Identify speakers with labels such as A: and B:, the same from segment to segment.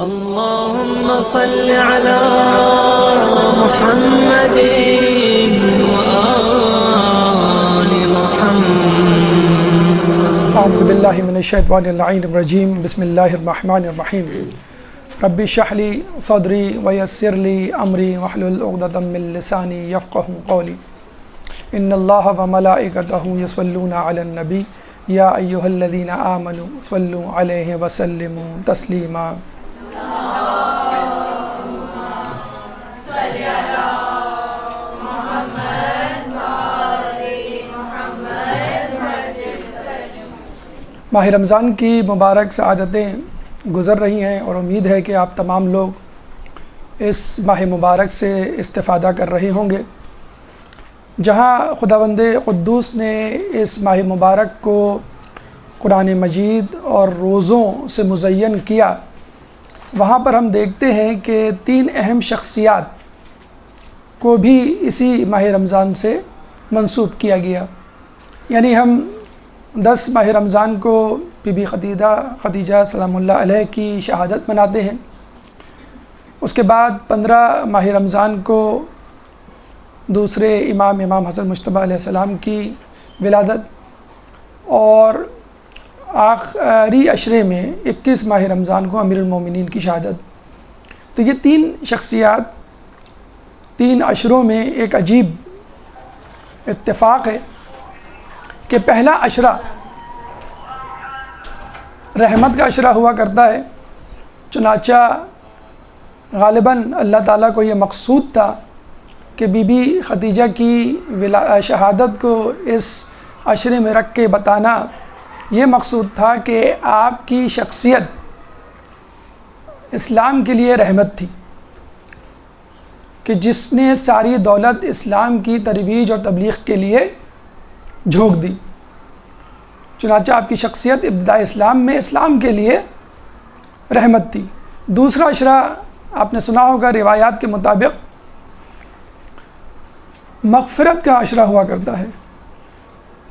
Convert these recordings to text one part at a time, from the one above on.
A: اللهم صل على محمد وآل محمد.
B: اعوذ باللہ من الشیطان اللعین الرجیم. بسم اللہ الرحمن الرحیم. رب اشرح لی صدری ویسر لی امری واحلل عقدۃ من لسانی یفقهوا قولی. ان اللہ وملائکتہ یصلون علی النبی یا ایھا الذین آمنوا صلوا علیہ وسلموا تسلیما. ماہ رمضان کی مبارک سعادتیں گزر رہی ہیں اور امید ہے کہ آپ تمام لوگ اس ماہ مبارک سے استفادہ کر رہے ہوں گے. جہاں خداوند قدوس نے اس ماہ مبارک کو قرآن مجید اور روزوں سے مزین کیا، وہاں پر ہم دیکھتے ہیں کہ 3 اہم شخصیات کو بھی اسی ماہ رمضان سے منسوب کیا گیا. یعنی ہم 10 ماہ رمضان کو بی بی خدیجہ سلام اللہ علیہ کی شہادت مناتے ہیں. اس کے بعد 15 ماہ رمضان کو دوسرے امام حسن مجتبیٰ علیہ السلام کی ولادت، اور آخری عشرے میں 21 ماہ رمضان کو امیر المومنین کی شہادت. تو یہ 3 شخصیات 3 عشروں میں ایک عجیب اتفاق ہے کہ پہلا عشرہ رحمت کا عشرہ ہوا کرتا ہے. چنانچہ غالباً اللہ تعالیٰ کو یہ مقصود تھا کہ بی بی خدیجہ کی شہادت کو اس عشرے میں رکھ کے بتانا. یہ مقصود تھا کہ آپ کی شخصیت اسلام کے لیے رحمت تھی، کہ جس نے ساری دولت اسلام کی ترویج اور تبلیغ کے لیے جھونک دی. چنانچہ آپ کی شخصیت ابتداء اسلام میں اسلام کے لیے رحمت تھی. دوسرا عشرہ آپ نے سنا ہوگا، روایات کے مطابق مغفرت کا عشرہ ہوا کرتا ہے.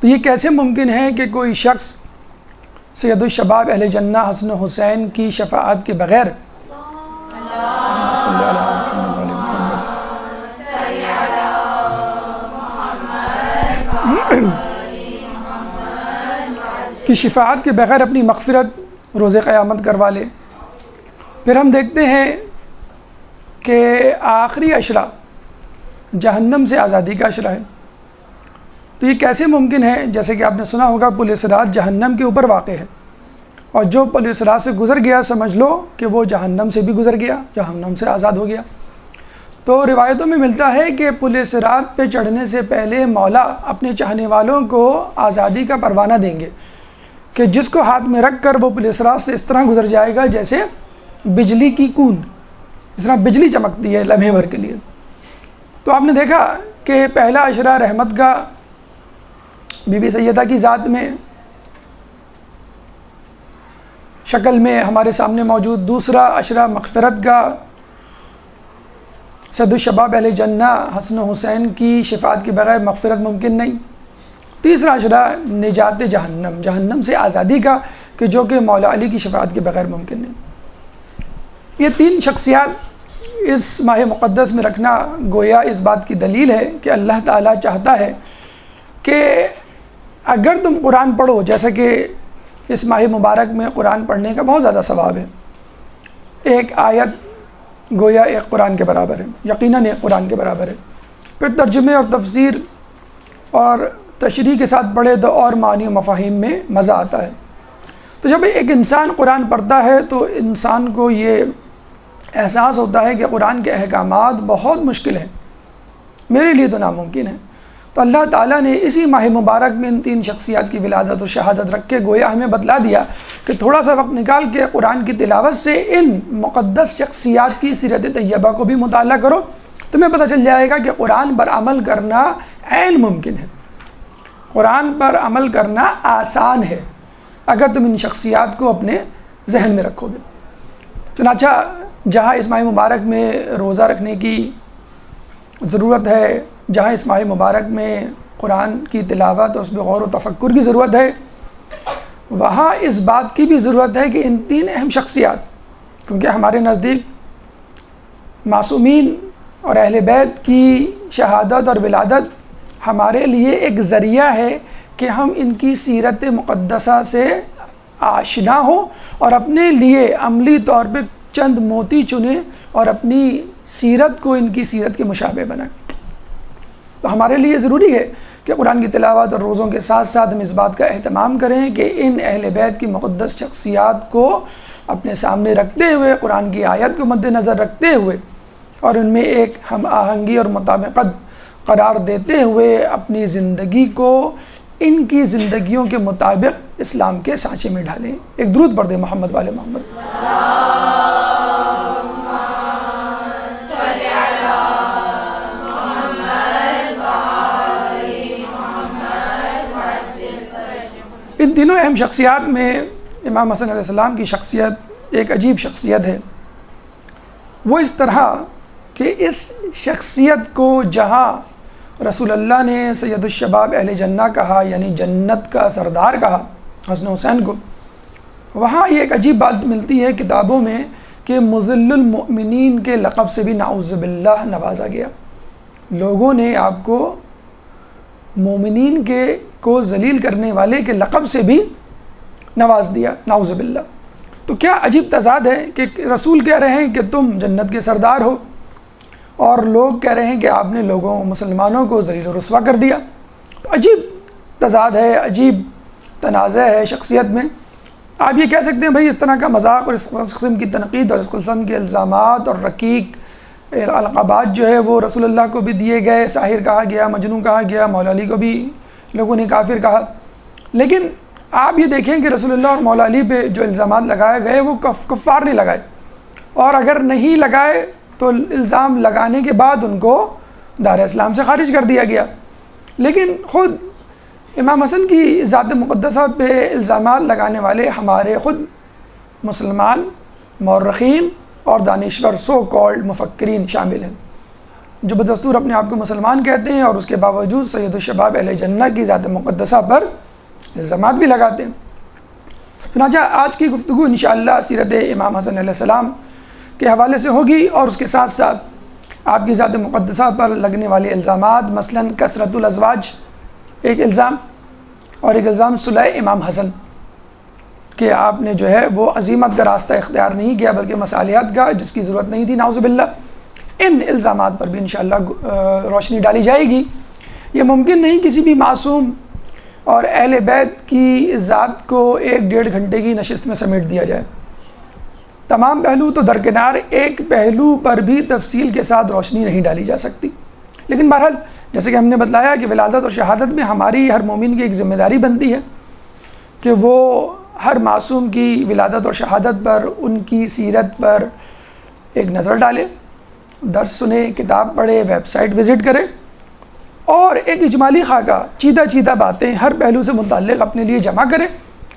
B: تو یہ کیسے ممکن ہے کہ کوئی شخص سید الشباب اہل جنہ حسن و حسین کی شفاعت کے بغیر کی شفاعت کے بغیر اپنی مغفرت روز قیامت کروا لے. پھر ہم دیکھتے ہیں کہ آخری عشرہ جہنم سے آزادی کا عشرہ ہے. تو یہ کیسے ممکن ہے؟ جیسے کہ آپ نے سنا ہوگا پل صراط جہنم کے اوپر واقع ہے، اور جو پل صراط سے گزر گیا سمجھ لو کہ وہ جہنم سے بھی گزر گیا، جہنم سے آزاد ہو گیا. تو روایتوں میں ملتا ہے کہ پل صراط پہ چڑھنے سے پہلے مولا اپنے چاہنے والوں کو آزادی کا پروانہ دیں گے کہ جس کو ہاتھ میں رکھ کر وہ پل صراط سے اس طرح گزر جائے گا جیسے بجلی کی کوند، اس طرح بجلی چمکتی ہے لمحے بھر کے لیے. تو آپ نے دیکھا کہ پہلا عشرہ رحمت کا بی بی سیدہ کی ذات میں شکل میں ہمارے سامنے موجود. دوسرا عشرہ مغفرت کا، سید الشباب اہل جنہ حسن و حسین کی شفاعت کے بغیر مغفرت ممکن نہیں. تیسرا عشرہ نجات جہنم سے آزادی کا، کہ جو کہ مولا علی کی شفاعت کے بغیر ممکن نہیں. یہ 3 شخصیات اس ماہ مقدس میں رکھنا گویا اس بات کی دلیل ہے کہ اللہ تعالیٰ چاہتا ہے کہ اگر تم قرآن پڑھو، جیسا کہ اس ماہ مبارک میں قرآن پڑھنے کا بہت زیادہ ثواب ہے. ایک آیت گویا ایک قرآن کے برابر ہے، یقیناً ایک قرآن کے برابر ہے. پھر ترجمے اور تفسیر اور تشریح کے ساتھ پڑھے تو اور معنی و مفاہیم میں مزہ آتا ہے. تو جب ایک انسان قرآن پڑھتا ہے تو انسان کو یہ احساس ہوتا ہے کہ قرآن کے احکامات بہت مشکل ہیں، میرے لیے تو ناممکن ہے. تو اللہ تعالیٰ نے اسی ماہ مبارک میں ان 3 شخصیات کی ولادت و شہادت رکھ کے گویا ہمیں بتلا دیا کہ تھوڑا سا وقت نکال کے قرآن کی تلاوت سے ان مقدس شخصیات کی سیرت طیبہ کو بھی مطالعہ کرو، تمہیں پتہ چل جائے گا کہ قرآن پر عمل کرنا عین ممکن ہے، قرآن پر عمل کرنا آسان ہے اگر تم ان شخصیات کو اپنے ذہن میں رکھو گے. چنانچہ جہاں اس ماہ مبارک میں روزہ رکھنے کی ضرورت ہے، جہاں اس ماہ مبارک میں قرآن کی تلاوت اور اس میں غور و تفکر کی ضرورت ہے، وہاں اس بات کی بھی ضرورت ہے کہ ان 3 اہم شخصیات کیونکہ ہمارے نزدیک معصومین اور اہل بیت کی شہادت اور ولادت ہمارے لیے ایک ذریعہ ہے کہ ہم ان کی سیرت مقدسہ سے آشنا ہوں اور اپنے لیے عملی طور پہ چند موتی چنیں اور اپنی سیرت کو ان کی سیرت کے مشابہ بنائیں۔ تو ہمارے لیے ضروری ہے کہ قرآن کی تلاوت اور روزوں کے ساتھ ساتھ ہم اس بات کا اہتمام کریں کہ ان اہل بیت کی مقدس شخصیات کو اپنے سامنے رکھتے ہوئے، قرآن کی آیت کو مد نظر رکھتے ہوئے اور ان میں ایک ہم آہنگی اور مطابقت قرار دیتے ہوئے اپنی زندگی کو ان کی زندگیوں کے مطابق اسلام کے سانچے میں ڈھالیں۔ ایک درود پڑھ دیں محمد والے محمد۔ ان تینوں اہم شخصیات میں امام حسن علیہ السلام کی شخصیت ایک عجیب شخصیت ہے۔ وہ اس طرح کہ اس شخصیت کو جہاں رسول اللہ نے سید الشباب اہل جنہ کہا، یعنی جنت کا سردار کہا حسن حسین کو، وہاں یہ ایک عجیب بات ملتی ہے کتابوں میں کہ مذل المؤمنین کے لقب سے بھی نعوذ باللہ نوازا گیا۔ لوگوں نے آپ کو مومنین کو ذلیل کرنے والے کے لقب سے بھی نواز دیا، نعوذ باللہ۔ تو کیا عجیب تضاد ہے کہ رسول کہہ رہے ہیں کہ تم جنت کے سردار ہو، اور لوگ کہہ رہے ہیں کہ آپ نے مسلمانوں کو ذلیل و رسوا کر دیا۔ تو عجیب تضاد ہے، عجیب تنازع ہے شخصیت میں۔ آپ یہ کہہ سکتے ہیں بھائی اس طرح کا مذاق اور اس قسم کی تنقید اور اس قسم کے الزامات اور رقیق القابات جو ہے وہ رسول اللہ کو بھی دیے گئے، ساحر کہا گیا، مجنون کہا گیا، مولا علی کو بھی لوگوں نے کافر کہا، لیکن آپ یہ دیکھیں کہ رسول اللہ اور مولا علی پہ جو الزامات لگائے گئے وہ کفار نے لگائے، اور اگر نہیں لگائے تو الزام لگانے کے بعد ان کو دار اسلام سے خارج کر دیا گیا۔ لیکن خود امام حسن کی ذات مقدسہ پہ الزامات لگانے والے ہمارے خود مسلمان مورخین اور دانشور سو کالڈ مفکرین شامل ہیں، جو بدستور اپنے آپ کو مسلمان کہتے ہیں اور اس کے باوجود سید الشباب اہل جنہ کی ذات مقدسہ پر الزامات بھی لگاتے ہیں۔ چنانچہ آج کی گفتگو انشاءاللہ سیرت امام حسن علیہ السلام کے حوالے سے ہوگی، اور اس کے ساتھ ساتھ آپ کی ذات مقدسہ پر لگنے والے الزامات، مثلا کثرت الازواج ایک الزام، اور ایک الزام صلح امام حسن کہ آپ نے جو ہے وہ عظیمت کا راستہ اختیار نہیں کیا بلکہ مصالحت کا، جس کی ضرورت نہیں تھی نعوذ باللہ۔ ان الزامات پر بھی انشاءاللہ روشنی ڈالی جائے گی۔ یہ ممکن نہیں کسی بھی معصوم اور اہل بیت کی ذات کو 1-1.5 گھنٹے کی نشست میں سمیٹ دیا جائے۔ تمام پہلو تو درکنار، ایک پہلو پر بھی تفصیل کے ساتھ روشنی نہیں ڈالی جا سکتی، لیکن بہرحال جیسے کہ ہم نے بتلایا کہ ولادت اور شہادت میں ہماری ہر مومن کی ایک ذمہ داری بنتی ہے کہ وہ ہر معصوم کی ولادت اور شہادت پر، ان کی سیرت پر ایک نظر ڈالے، درس سنے، کتاب پڑھے، ویب سائٹ وزٹ کرے، اور ایک اجمالی خاکہ چیدہ باتیں ہر پہلو سے متعلق اپنے لیے جمع کرے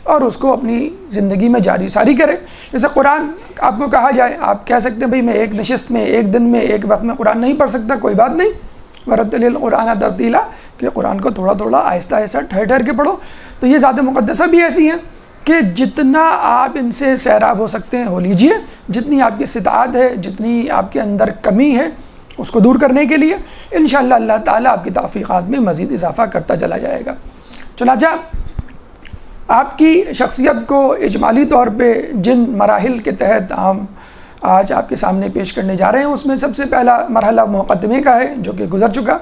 B: اور اس کو اپنی زندگی میں جاری ساری کرے۔ جیسے قرآن آپ کو کہا جائے، آپ کہہ سکتے ہیں بھئی میں ایک نشست میں، ایک دن میں، ایک وقت میں قرآن نہیں پڑھ سکتا، کوئی بات نہیں، ورتل القرآن ترتیلا، کہ قرآن کو تھوڑا تھوڑا آہستہ آہستہ ٹھہر کے پڑھو۔ تو یہ ذات مقدسہ بھی ایسی ہیں کہ جتنا آپ ان سے سیراب ہو سکتے ہیں ہو لیجئے، جتنی آپ کی استطاعت ہے، جتنی آپ کے اندر کمی ہے اس کو دور کرنے کے لیے انشاءاللہ اللہ تعالیٰ آپ کی توفیقات میں مزید اضافہ کرتا چلا جائے گا۔ چنانچہ آپ کی شخصیت کو اجمالی طور پہ جن مراحل کے تحت ہم آج آپ کے سامنے پیش کرنے جا رہے ہیں، اس میں سب سے پہلا مرحلہ مقدمے کا ہے جو کہ گزر چکا،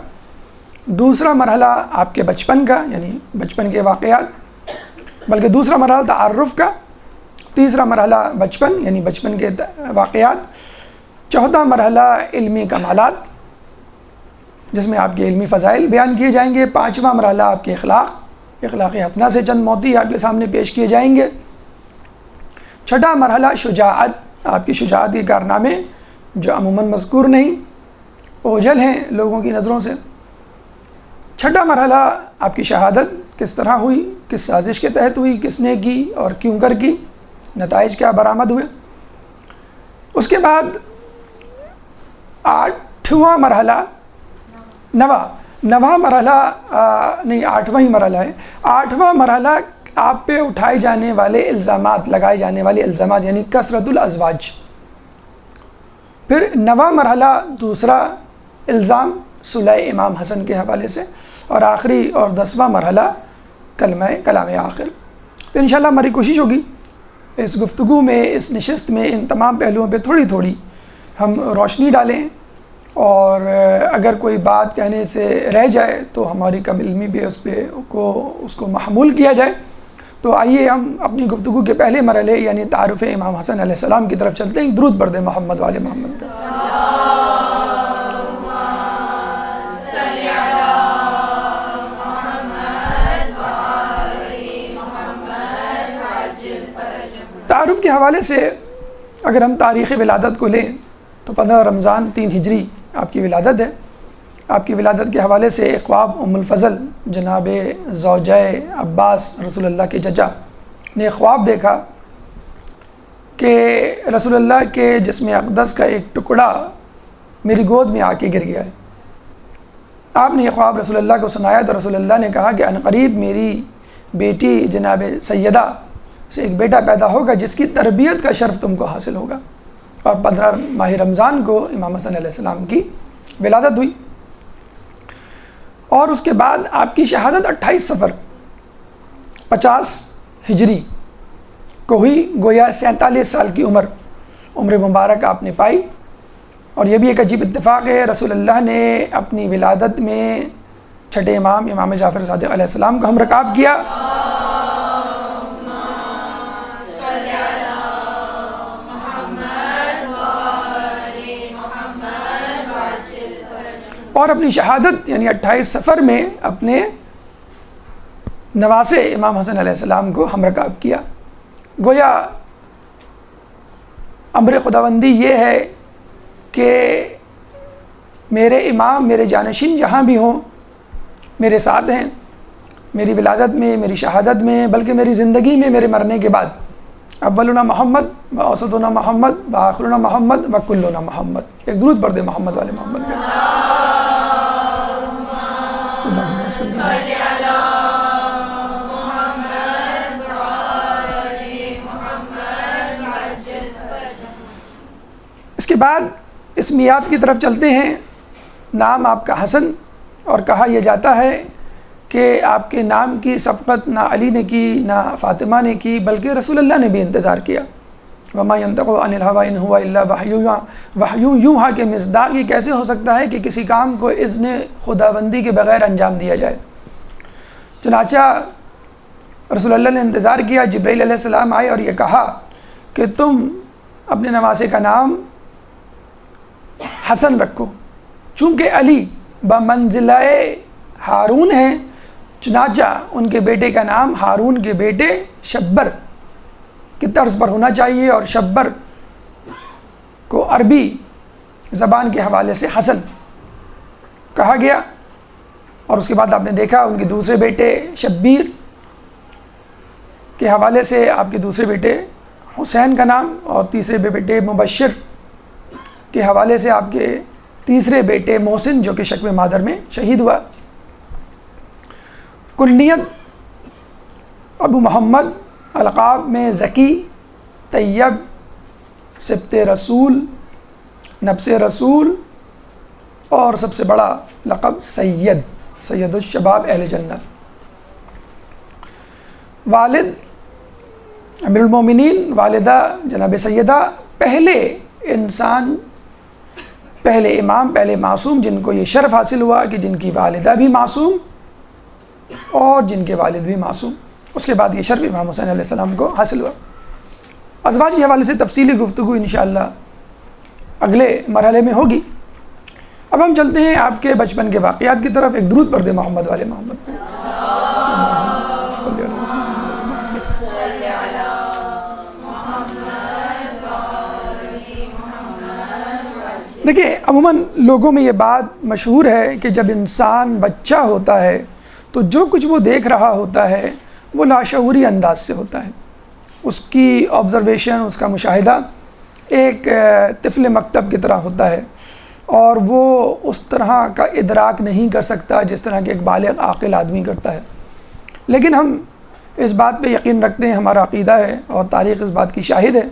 B: دوسرا مرحلہ آپ کے بچپن کا یعنی بچپن کے واقعات، بلکہ دوسرا مرحلہ تعارف کا، تیسرا مرحلہ بچپن یعنی بچپن کے واقعات، چوتھا مرحلہ علمی کمالات جس میں آپ کے علمی فضائل بیان کیے جائیں گے، پانچواں مرحلہ آپ کے اخلاق حسنہ سے چند موتی آپ کے سامنے پیش کیے جائیں گے، چھٹا مرحلہ شجاعت، آپ کی شجاعت کے کارنامے جو عموماً مذکور نہیں، اوجھل ہیں لوگوں کی نظروں سے، چھٹا مرحلہ آپ کی شہادت کس طرح ہوئی، کس سازش کے تحت ہوئی، کس نے کی اور کیوں کر کی، نتائج کیا برآمد ہوئے۔ اس کے بعد آٹھواں مرحلہ نواں مرحلہ نہیں آٹھواں ہی مرحلہ ہے، آٹھواں مرحلہ آپ پہ اٹھائے جانے والے الزامات، لگائے جانے والے الزامات یعنی کثرت الازواج، پھر 9واں مرحلہ دوسرا الزام صلح امام حسن کے حوالے سے، اور آخری اور 10واں مرحلہ کلمہ کلام آخر۔ تو انشاءاللہ ہماری کوشش ہوگی اس گفتگو میں، اس نشست میں ان تمام پہلوؤں پہ تھوڑی تھوڑی ہم روشنی ڈالیں، اور اگر کوئی بات کہنے سے رہ جائے تو ہماری کم علمی بھی اس کو محمول کیا جائے۔ تو آئیے ہم اپنی گفتگو کے پہلے مرحلے یعنی تعارف امام حسن علیہ السلام کی طرف چلتے ہیں۔ درود پڑھ دیں محمد والے محمد پہ۔ تعارف کے حوالے سے اگر ہم تاریخ ولادت کو لیں تو 15 رمضان 3 ہجری آپ کی ولادت ہے۔ آپ کی ولادت کے حوالے سے ایک خواب ام الفضل جناب زوجہ عباس رسول اللہ کے چچا نے خواب دیکھا کہ رسول اللہ کے جسم اقدس کا ایک ٹکڑا میری گود میں آ کے گر گیا ہے۔ آپ نے یہ خواب رسول اللہ کو سنایا تو رسول اللہ نے کہا کہ عنقریب میری بیٹی جناب سیدہ سے ایک بیٹا پیدا ہوگا جس کی تربیت کا شرف تم کو حاصل ہوگا۔ اور 15 ماہ رمضان کو امام حسن علیہ السلام کی ولادت ہوئی، اور اس کے بعد آپ کی شہادت 28 صفر 50 ہجری کو ہوئی، گویا 47 سال کی عمر مبارک آپ نے پائی۔ اور یہ بھی ایک عجیب اتفاق ہے، رسول اللہ نے اپنی ولادت میں چھٹے امام جعفر صادق علیہ السلام کو ہم رکاب کیا، اور اپنی شہادت یعنی 28 صفر میں اپنے نواسے امام حسن علیہ السلام کو ہم رکاب کیا۔ گویا امر خداوندی یہ ہے کہ میرے امام، میرے جانشین جہاں بھی ہوں میرے ساتھ ہیں، میری ولادت میں، میری شہادت میں، بلکہ میری زندگی میں، میرے مرنے کے بعد۔ اولنا محمد و اوسطنا محمد و آخرنا محمد و کلنا محمد۔ ایک درود پڑھ دے محمد والے محمد پہ۔ اس کے بعد اسمیات کی طرف چلتے ہیں۔ نام آپ کا حسن، اور کہا یہ جاتا ہے کہ آپ کے نام کی سبقت نہ علی نے کی نہ فاطمہ نے کی، بلکہ رسول اللہ نے بھی انتظار کیا۔ وما ينطق عن الهوى ان هو الا وحی یوحی کے مصداق یہ کیسے ہو سکتا ہے کہ کسی کام کو اذن خداوندی کے بغیر انجام دیا جائے۔ چنانچہ رسول اللہ نے انتظار کیا، جبرائیل علیہ السلام آئے اور یہ کہا کہ تم اپنے نواسے کا نام حسن رکھو، چونکہ علی بمنزلہ ہارون ہیں، چنانچہ ان کے بیٹے کا نام ہارون کے بیٹے شبر کی طرز پر ہونا چاہیے، اور شبر کو عربی زبان کے حوالے سے حسن کہا گیا۔ اور اس کے بعد آپ نے دیکھا ان کے دوسرے بیٹے شبیر کے حوالے سے آپ کے دوسرے بیٹے حسین کا نام، اور تیسرے بیٹے مبشر کے حوالے سے آپ کے تیسرے بیٹے محسن جو کہ شکوہ مادر میں شہید ہوا۔ کنیت ابو محمد، القاب میں ذکی، طیب، سبط رسول، نفس رسول، اور سب سے بڑا لقب سید الشباب اہل جنت۔ والد امیر المومنین، والدہ جناب سیدہ، پہلے انسان، پہلے امام، پہلے معصوم جن کو یہ شرف حاصل ہوا کہ جن کی والدہ بھی معصوم اور جن کے والد بھی معصوم۔ اس کے بعد یہ شرف امام حسین علیہ السلام کو حاصل ہوا۔ ازواج کے حوالے سے تفصیلی گفتگو انشاءاللہ اگلے مرحلے میں ہوگی۔ اب ہم چلتے ہیں آپ کے بچپن کے واقعات کی طرف۔ ایک درود پڑھ دے محمد والے محمد پہ۔ دیکھیں عموماً لوگوں میں یہ بات مشہور ہے کہ جب انسان بچہ ہوتا ہے تو جو کچھ وہ دیکھ رہا ہوتا ہے وہ لاشعوری انداز سے ہوتا ہے۔ اس کی آبزرویشن، اس کا مشاہدہ ایک طفل مکتب کی طرح ہوتا ہے، اور وہ اس طرح کا ادراک نہیں کر سکتا جس طرح کہ ایک بالغ عاقل آدمی کرتا ہے۔ لیکن ہم اس بات پہ یقین رکھتے ہیں، ہمارا عقیدہ ہے اور تاریخ اس بات کی شاہد ہے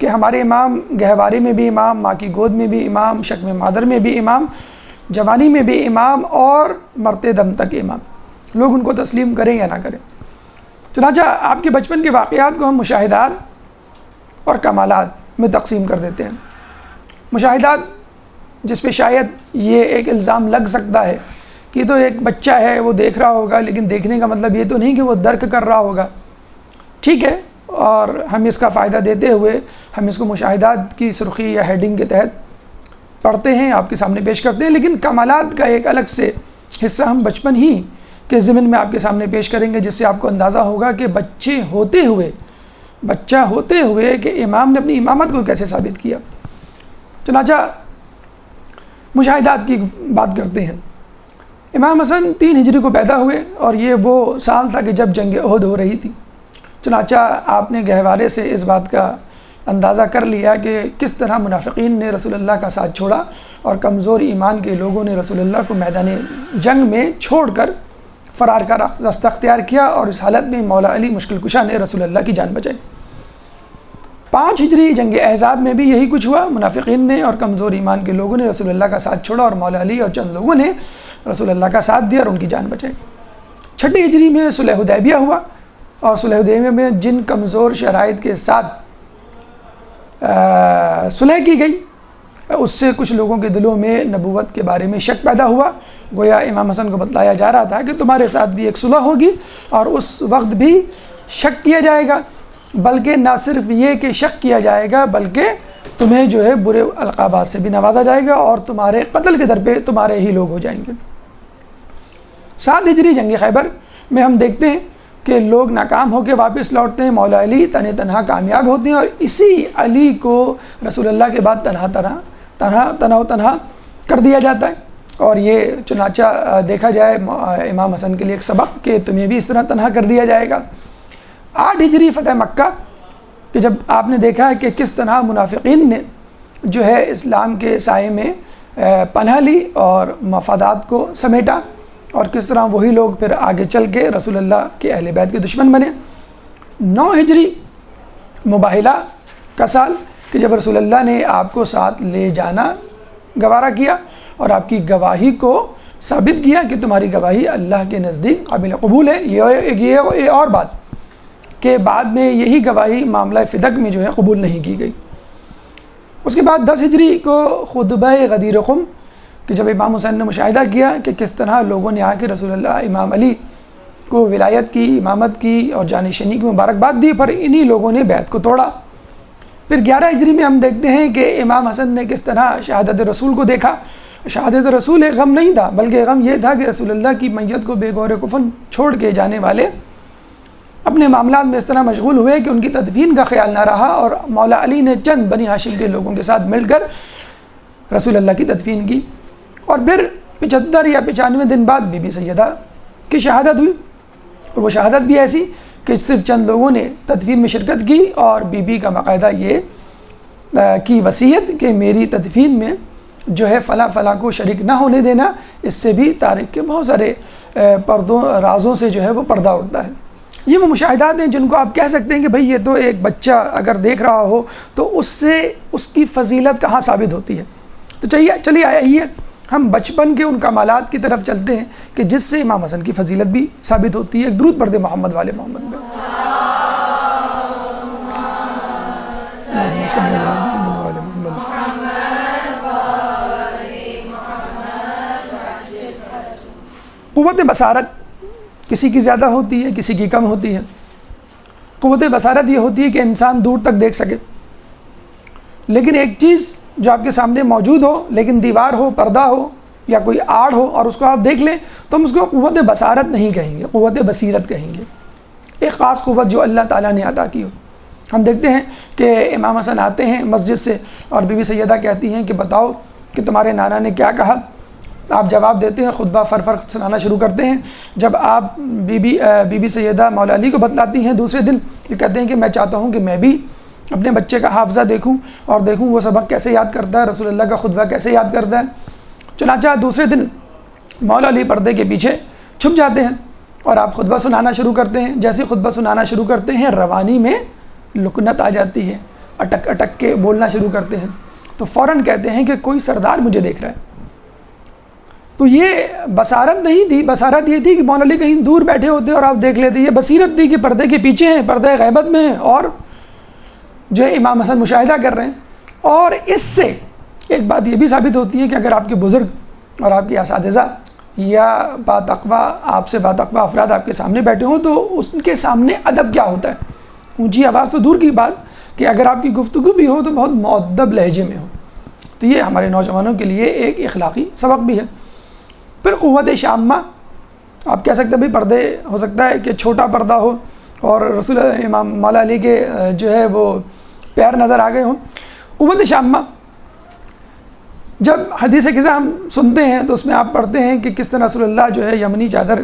B: کہ ہمارے امام گہوارے میں بھی امام، ماں کی گود میں بھی امام، شکم مادر میں بھی امام، جوانی میں بھی امام، اور مرتے دم تک امام. لوگ ان کو تسلیم کریں یا نہ کریں. چنانچہ آپ کے بچپن کے واقعات کو ہم مشاہدات اور کمالات میں تقسیم کر دیتے ہیں. مشاہدات، جس پہ شاید یہ ایک الزام لگ سکتا ہے کہ تو ایک بچہ ہے وہ دیکھ رہا ہوگا، لیکن دیکھنے کا مطلب یہ تو نہیں کہ وہ درک کر رہا ہوگا. ٹھیک ہے، اور ہم اس کا فائدہ دیتے ہوئے ہم اس کو مشاہدات کی سرخی یا ہیڈنگ کے تحت پڑھتے ہیں، آپ کے سامنے پیش کرتے ہیں. لیکن کمالات کا ایک الگ سے حصہ ہم بچپن ہی کے ضمن میں آپ کے سامنے پیش کریں گے، جس سے آپ کو اندازہ ہوگا کہ بچہ ہوتے ہوئے کہ امام نے اپنی امامت کو کیسے ثابت کیا. چنانچہ مشاہدات کی بات کرتے ہیں. امام حسن 3 ہجری کو پیدا ہوئے، اور یہ وہ سال تھا کہ جب جنگ احد ہو رہی تھی. چنانچہ آپ نے گہوارے سے اس بات کا اندازہ کر لیا کہ کس طرح منافقین نے رسول اللہ کا ساتھ چھوڑا، اور کمزور ایمان کے لوگوں نے رسول اللہ کو میدان جنگ میں چھوڑ کر فرار کا راستہ اختیار کیا، اور اس حالت میں مولا علی مشکل کشا نے رسول اللہ کی جان بچائی. 5 ہجری جنگ احزاب میں بھی یہی کچھ ہوا. منافقین نے اور کمزور ایمان کے لوگوں نے رسول اللہ کا ساتھ چھوڑا، اور مولا علی اور چند لوگوں نے رسول اللہ کا ساتھ دیا اور ان کی جان بچائی. 6 ہجری میں صلح حدیبیہ ہوا، اور صلح حدیبیہ میں جن کمزور شرائط کے ساتھ صلح کی گئی، اس سے کچھ لوگوں کے دلوں میں نبوت کے بارے میں شک پیدا ہوا. گویا امام حسن کو بتلایا جا رہا تھا کہ تمہارے ساتھ بھی ایک صلح ہوگی، اور اس وقت بھی شک کیا جائے گا، بلکہ نہ صرف یہ کہ شک کیا جائے گا، بلکہ تمہیں جو ہے برے القابات سے بھی نوازا جائے گا، اور تمہارے قتل کے در پہ تمہارے ہی لوگ ہو جائیں گے. 7 ہجری جنگ خیبر میں ہم دیکھتے ہیں کہ لوگ ناکام ہو کے واپس لوٹتے ہیں، مولا علی تنہا کامیاب ہوتے ہیں، اور اسی علی کو رسول اللہ کے بعد تنہا کر دیا جاتا ہے. اور یہ چنانچہ دیکھا جائے امام حسن کے لیے ایک سبق کہ تمہیں بھی اس طرح تنہا کر دیا جائے گا. 8 ہجری فتح مکہ، کہ جب آپ نے دیکھا ہے کہ کس طرح منافقین نے جو ہے اسلام کے سائے میں پناہ لی اور مفادات کو سمیٹا، اور کس طرح وہی لوگ پھر آگے چل کے رسول اللہ کے اہل بیت کے دشمن بنے. 9 ہجری مباہلہ کا سال، کہ جب رسول اللہ نے آپ کو ساتھ لے جانا گوارا کیا، اور آپ کی گواہی کو ثابت کیا کہ تمہاری گواہی اللہ کے نزدیک قابل قبول ہے. یہ اور بات کہ بعد میں یہی گواہی معاملہ فدق میں جو ہے قبول نہیں کی گئی. اس کے بعد 10 ہجری کو خطبہ غدیر خم، کہ جب امام حسین نے مشاہدہ کیا کہ کس طرح لوگوں نے آ کے رسول اللہ امام علی کو ولایت کی، امامت کی اور جانشینی کی مبارکباد دی، پر انہی لوگوں نے بیعت کو توڑا. پھر 11 ہجری میں ہم دیکھتے ہیں کہ امام حسن نے کس طرح شہادت رسول کو دیکھا. شہادت رسول ایک غم نہیں تھا، بلکہ غم یہ تھا کہ رسول اللہ کی میت کو بے گور کفن چھوڑ کے جانے والے اپنے معاملات میں اس طرح مشغول ہوئے کہ ان کی تدفین کا خیال نہ رہا، اور مولا علی نے چند بنی ہاشم کے لوگوں کے ساتھ مل کر رسول اللہ کی تدفین کی. اور پھر 75 یا 95 دن بعد بی بی سیدہ کی شہادت ہوئی، اور وہ شہادت بھی ایسی کہ صرف چند لوگوں نے تدفین میں شرکت کی، اور بی بی کا باقاعدہ یہ کی وصیت کہ میری تدفین میں جو ہے فلاں فلاں کو شریک نہ ہونے دینا. اس سے بھی تاریخ کے بہت سارے پردوں رازوں سے جو ہے وہ پردہ اٹھتا ہے. یہ وہ مشاہدات ہیں جن کو آپ کہہ سکتے ہیں کہ بھئی یہ تو ایک بچہ اگر دیکھ رہا ہو تو اس سے اس کی فضیلت کہاں ثابت ہوتی ہے. تو چلیے آئیے ہم بچپن کے ان کمالات کی طرف چلتے ہیں کہ جس سے امام حسن کی فضیلت بھی ثابت ہوتی ہے. ایک درود پڑھ دے محمد والے محمد میں. قوت بصارت کسی کی زیادہ ہوتی ہے، کسی کی کم ہوتی ہے. قوت بصارت یہ ہوتی ہے کہ انسان دور تک دیکھ سکے، لیکن ایک چیز جو آپ کے سامنے موجود ہو لیکن دیوار ہو، پردہ ہو یا کوئی آڑ ہو اور اس کو آپ دیکھ لیں تو ہم اس کو قوت بصارت نہیں کہیں گے، قوت بصیرت کہیں گے. ایک خاص قوت جو اللہ تعالیٰ نے عطا کی ہو. ہم دیکھتے ہیں کہ امام حسن آتے ہیں مسجد سے اور بی بی سیدہ کہتی ہیں کہ بتاؤ کہ تمہارے نانا نے کیا کہا. آپ جواب دیتے ہیں، خطبہ فر سنانا شروع کرتے ہیں. جب آپ بی بی سیدہ مولا علی کو بتلاتی ہیں دوسرے دن، یہ کہتے ہیں کہ میں چاہتا ہوں کہ میں بھی اپنے بچے کا حافظہ دیکھوں اور دیکھوں وہ سبق کیسے یاد کرتا ہے، رسول اللہ کا خطبہ کیسے یاد کرتا ہے. چنانچہ دوسرے دن مولا علی پردے کے پیچھے چھپ جاتے ہیں اور آپ خطبہ سنانا شروع کرتے ہیں. جیسے خطبہ سنانا شروع کرتے ہیں روانی میں لکنت آ جاتی ہے اٹک اٹک کے بولنا شروع کرتے ہیں تو فوراً کہتے ہیں کہ کوئی سردار مجھے دیکھ رہا ہے. تو یہ بصارت نہیں تھی، بصارت یہ تھی کہ مولا علی کہیں دور بیٹھے ہوتے اور آپ دیکھ لیتے. یہ بصیرت تھی کہ پردے کے پیچھے ہیں، پردے غیبت میں ہیں اور جو ہے امام حسن مشاہدہ کر رہے ہیں. اور اس سے ایک بات یہ بھی ثابت ہوتی ہے کہ اگر آپ کے بزرگ اور آپ کے اساتذہ یا باتقوا آپ سے باتقوا افراد آپ کے سامنے بیٹھے ہوں تو اس کے سامنے ادب کیا ہوتا ہے. اونچی آواز تو دور کی بات کہ اگر آپ کی گفتگو بھی ہو تو بہت مؤدب لہجے میں ہو. تو یہ ہمارے نوجوانوں کے لیے ایک اخلاقی سبق بھی ہے. پھر قوت شامہ، آپ کہہ سکتے ہیں بھائی پردے ہو سکتا ہے کہ چھوٹا پردہ ہو اور رسول امام مولا علی کے جو ہے وہ پیر نظر آ گئے ہوں. قوت شامہ جب حدیث قصہ ہم سنتے ہیں تو اس میں آپ پڑھتے ہیں کہ کس طرح رسول اللہ جو ہے یمنی چادر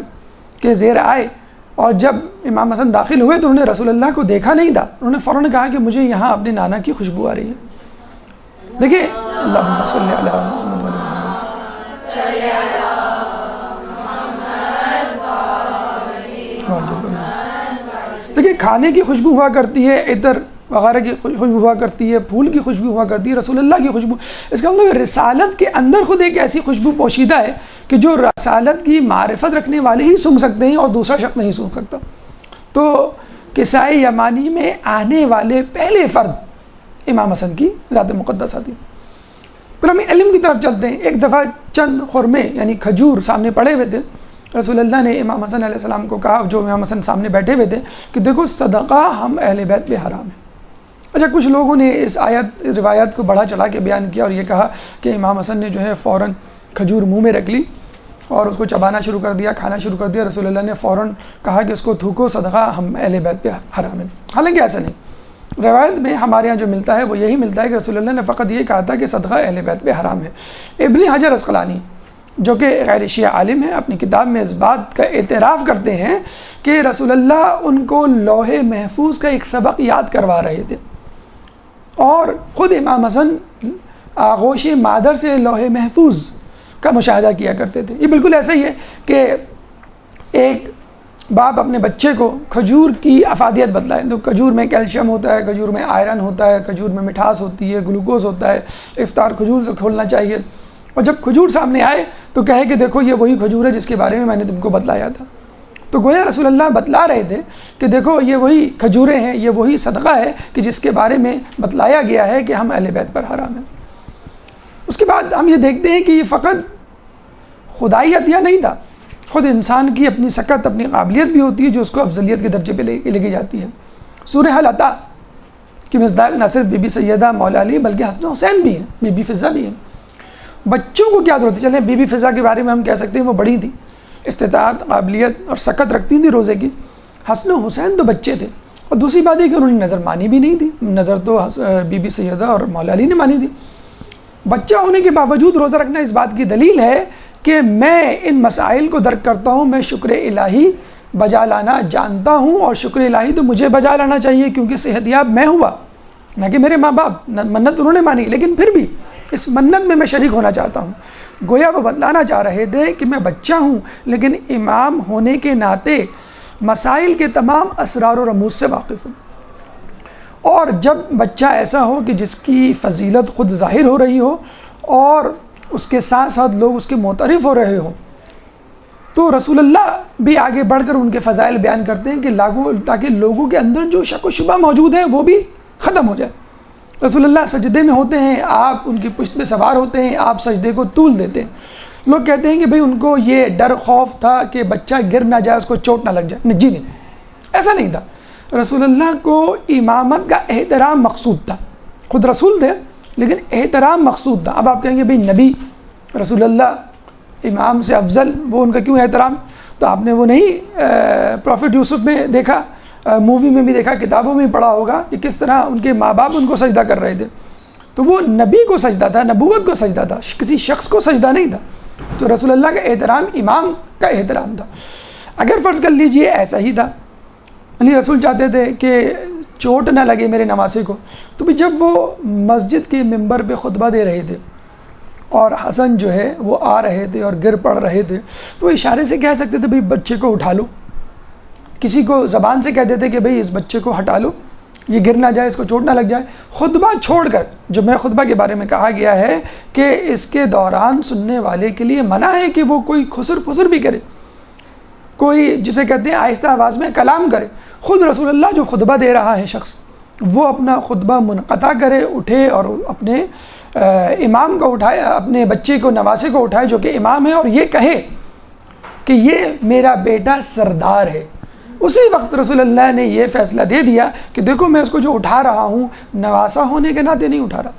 B: کے زیر آئے اور جب امام حسن داخل ہوئے تو انہوں نے رسول اللہ کو دیکھا نہیں تھا. انہوں نے فوراً کہا کہ مجھے یہاں اپنے نانا کی خوشبو آ رہی ہے. دیکھیں اللہم صلی علی محمد دیکھیں کھانے کی خوشبو ہوا کرتی ہے، عطر وغیرہ کی خوشبو ہوا کرتی ہے، پھول کی خوشبو ہوا کرتی ہے، رسول اللہ کی خوشبو. اس کا مطلب رسالت کے اندر خود ایک ایسی خوشبو پوشیدہ ہے کہ جو رسالت کی معرفت رکھنے والے ہی سونگھ سکتے ہیں اور دوسرا شخص نہیں سونگھ سکتا. تو کسائے یمانی میں آنے والے پہلے فرد امام حسن کی ذات مقدس آتی. پھر ہم علم کی طرف چلتے ہیں. ایک دفعہ چند خرمے یعنی کھجور سامنے پڑے ہوئے تھے. رسول اللہ نے امام حسن علیہ السلام کو کہا، جو امام حسن سامنے بیٹھے ہوئے تھے، کہ دیکھو صدقہ ہم اہل بیت پہ حرام ہے. اچھا کچھ لوگوں نے اس روایت کو بڑھا چڑھا کے بیان کیا اور یہ کہا کہ امام حسن نے جو ہے فوراً کھجور منہ میں رکھ لی اور اس کو چبانا شروع کر دیا، کھانا شروع کر دیا. رسول اللہ نے فوراً کہا کہ اس کو تھوکو، صدقہ ہم اہل بیت پہ حرام ہے. حالانکہ ایسا نہیں. روایت میں ہمارے یہاں جو ملتا ہے وہ یہی ملتا ہے کہ رسول اللہ نے فقط یہ کہا تھا کہ صدقہ اہل بیت پہ حرام ہے. ابن حجر عسقلانی جو کہ غیر شیعہ عالم ہیں، اپنی کتاب میں اس بات کا اعتراف کرتے ہیں کہ رسول اللہ ان کو لوح محفوظ کا ایک سبق یاد کروا رہے تھے اور خود امام حسن آغوش مادر سے لوح محفوظ کا مشاہدہ کیا کرتے تھے. یہ بالکل ایسا ہی ہے کہ ایک باپ اپنے بچے کو کھجور کی افادیت بتلائے. تو کھجور میں کیلشیم ہوتا ہے، کھجور میں آئرن ہوتا ہے، کھجور میں مٹھاس ہوتی ہے، گلوکوز ہوتا ہے، افطار کھجور سے کھولنا چاہیے. اور جب کھجور سامنے آئے تو کہے کہ دیکھو یہ وہی کھجور ہے جس کے بارے میں نے تم کو بتلایا تھا. تو گویا رسول اللہ بتلا رہے تھے کہ دیکھو یہ وہی کھجوریں ہیں، یہ وہی صدقہ ہے کہ جس کے بارے میں بتلایا گیا ہے کہ ہم اہل بیت پر حرام ہیں. اس کے بعد ہم یہ دیکھتے ہیں کہ یہ فقط خدائی عطیہ نہیں تھا، خود انسان کی اپنی سکت، اپنی قابلیت بھی ہوتی ہے جو اس کو افضلیت کے درجے پہ لے کے جاتی ہے. سورہ حل عطا کی مصداق نہ صرف بی بی سیدہ مولا علی بلکہ حسن حسین بھی ہیں، بی بی فضہ بھی ہیں. بچوں کو کیا ضرورت ہے؟ چلیں بی بی فضہ کے بارے میں ہم کہہ سکتے ہیں وہ بڑی تھی، استطاعت، قابلیت اور سکت رکھتی تھی روزے کی. حسن حسین تو بچے تھے. اور دوسری بات ہے کہ انہوں نے نظر مانی بھی نہیں تھی، نظر تو بی بی سیدہ اور مولا علی نے مانی تھی. بچہ ہونے کے باوجود روزہ رکھنا اس بات کی دلیل ہے کہ میں ان مسائل کو درک کرتا ہوں، میں شکر الہی بجا لانا جانتا ہوں اور شکر الہی تو مجھے بجا لانا چاہیے کیونکہ صحت یاب میں ہوا، نہ کہ میرے ماں باپ. منت انہوں نے مانی لیکن پھر بھی اس منت میں شریک ہونا چاہتا ہوں. گویا وہ بتلانا چاہ رہے تھے کہ میں بچہ ہوں لیکن امام ہونے کے ناطے مسائل کے تمام اسرار و رموز سے واقف ہوں. اور جب بچہ ایسا ہو کہ جس کی فضیلت خود ظاہر ہو رہی ہو اور اس کے ساتھ ساتھ لوگ اس کے معترف ہو رہے ہوں تو رسول اللہ بھی آگے بڑھ کر ان کے فضائل بیان کرتے ہیں کہ تاکہ لوگوں کے اندر جو شک و شبہ موجود ہے وہ بھی ختم ہو جائے. رسول اللہ سجدے میں ہوتے ہیں، آپ ان کی پشت پہ سوار ہوتے ہیں، آپ سجدے کو طول دیتے ہیں. لوگ کہتے ہیں کہ بھئی ان کو یہ ڈر خوف تھا کہ بچہ گر نہ جائے، اس کو چوٹ نہ لگ جائے. جی نہیں، ایسا نہیں تھا. رسول اللہ کو امامت کا احترام مقصود تھا. خود رسول تھے لیکن احترام مقصود تھا. اب آپ کہیں گے بھئی نبی رسول اللہ امام سے افضل، وہ ان کا کیوں احترام؟ تو آپ نے وہ نہیں پروفٹ یوسف میں دیکھا، مووی میں بھی دیکھا، کتابوں میں پڑھا ہوگا کہ کس طرح ان کے ماں باپ ان کو سجدہ کر رہے تھے. تو وہ نبی کو سجدہ تھا، نبوت کو سجدہ تھا، کسی شخص کو سجدہ نہیں تھا. تو رسول اللہ کا احترام امام کا احترام تھا. اگر فرض کر لیجئے ایسا ہی تھا، یعنی رسول چاہتے تھے کہ چوٹ نہ لگے میرے نمازی کو، تو بھی جب وہ مسجد کے ممبر پہ خطبہ دے رہے تھے اور حسن جو ہے وہ آ رہے تھے اور گر پڑ رہے تھے تو وہ اشارے سے کہہ سکتے تھے بھئی بچے کو اٹھا لو. کسی کو زبان سے کہہ دیتے کہ بھئی اس بچے کو ہٹا لو، یہ گر نہ جائے، اس کو چوٹ نہ لگ جائے. خطبہ چھوڑ کر، جو میں خطبہ کے بارے میں کہا گیا ہے کہ اس کے دوران سننے والے کے لیے منع ہے کہ وہ کوئی خسر پھسر بھی کرے، کوئی جسے کہتے ہیں آہستہ آواز میں کلام کرے. خود رسول اللہ جو خطبہ دے رہا ہے شخص، وہ اپنا خطبہ منقطع کرے، اٹھے اور اپنے امام کو اٹھائے، اپنے بچے کو، نواسے کو اٹھائے جو کہ امام ہے، اور یہ کہے کہ یہ میرا بیٹا سردار ہے. اسی وقت رسول اللہ نے یہ فیصلہ دے دیا کہ دیکھو میں اس کو جو اٹھا رہا ہوں نواسا ہونے کے ناطے نہیں اٹھا رہا،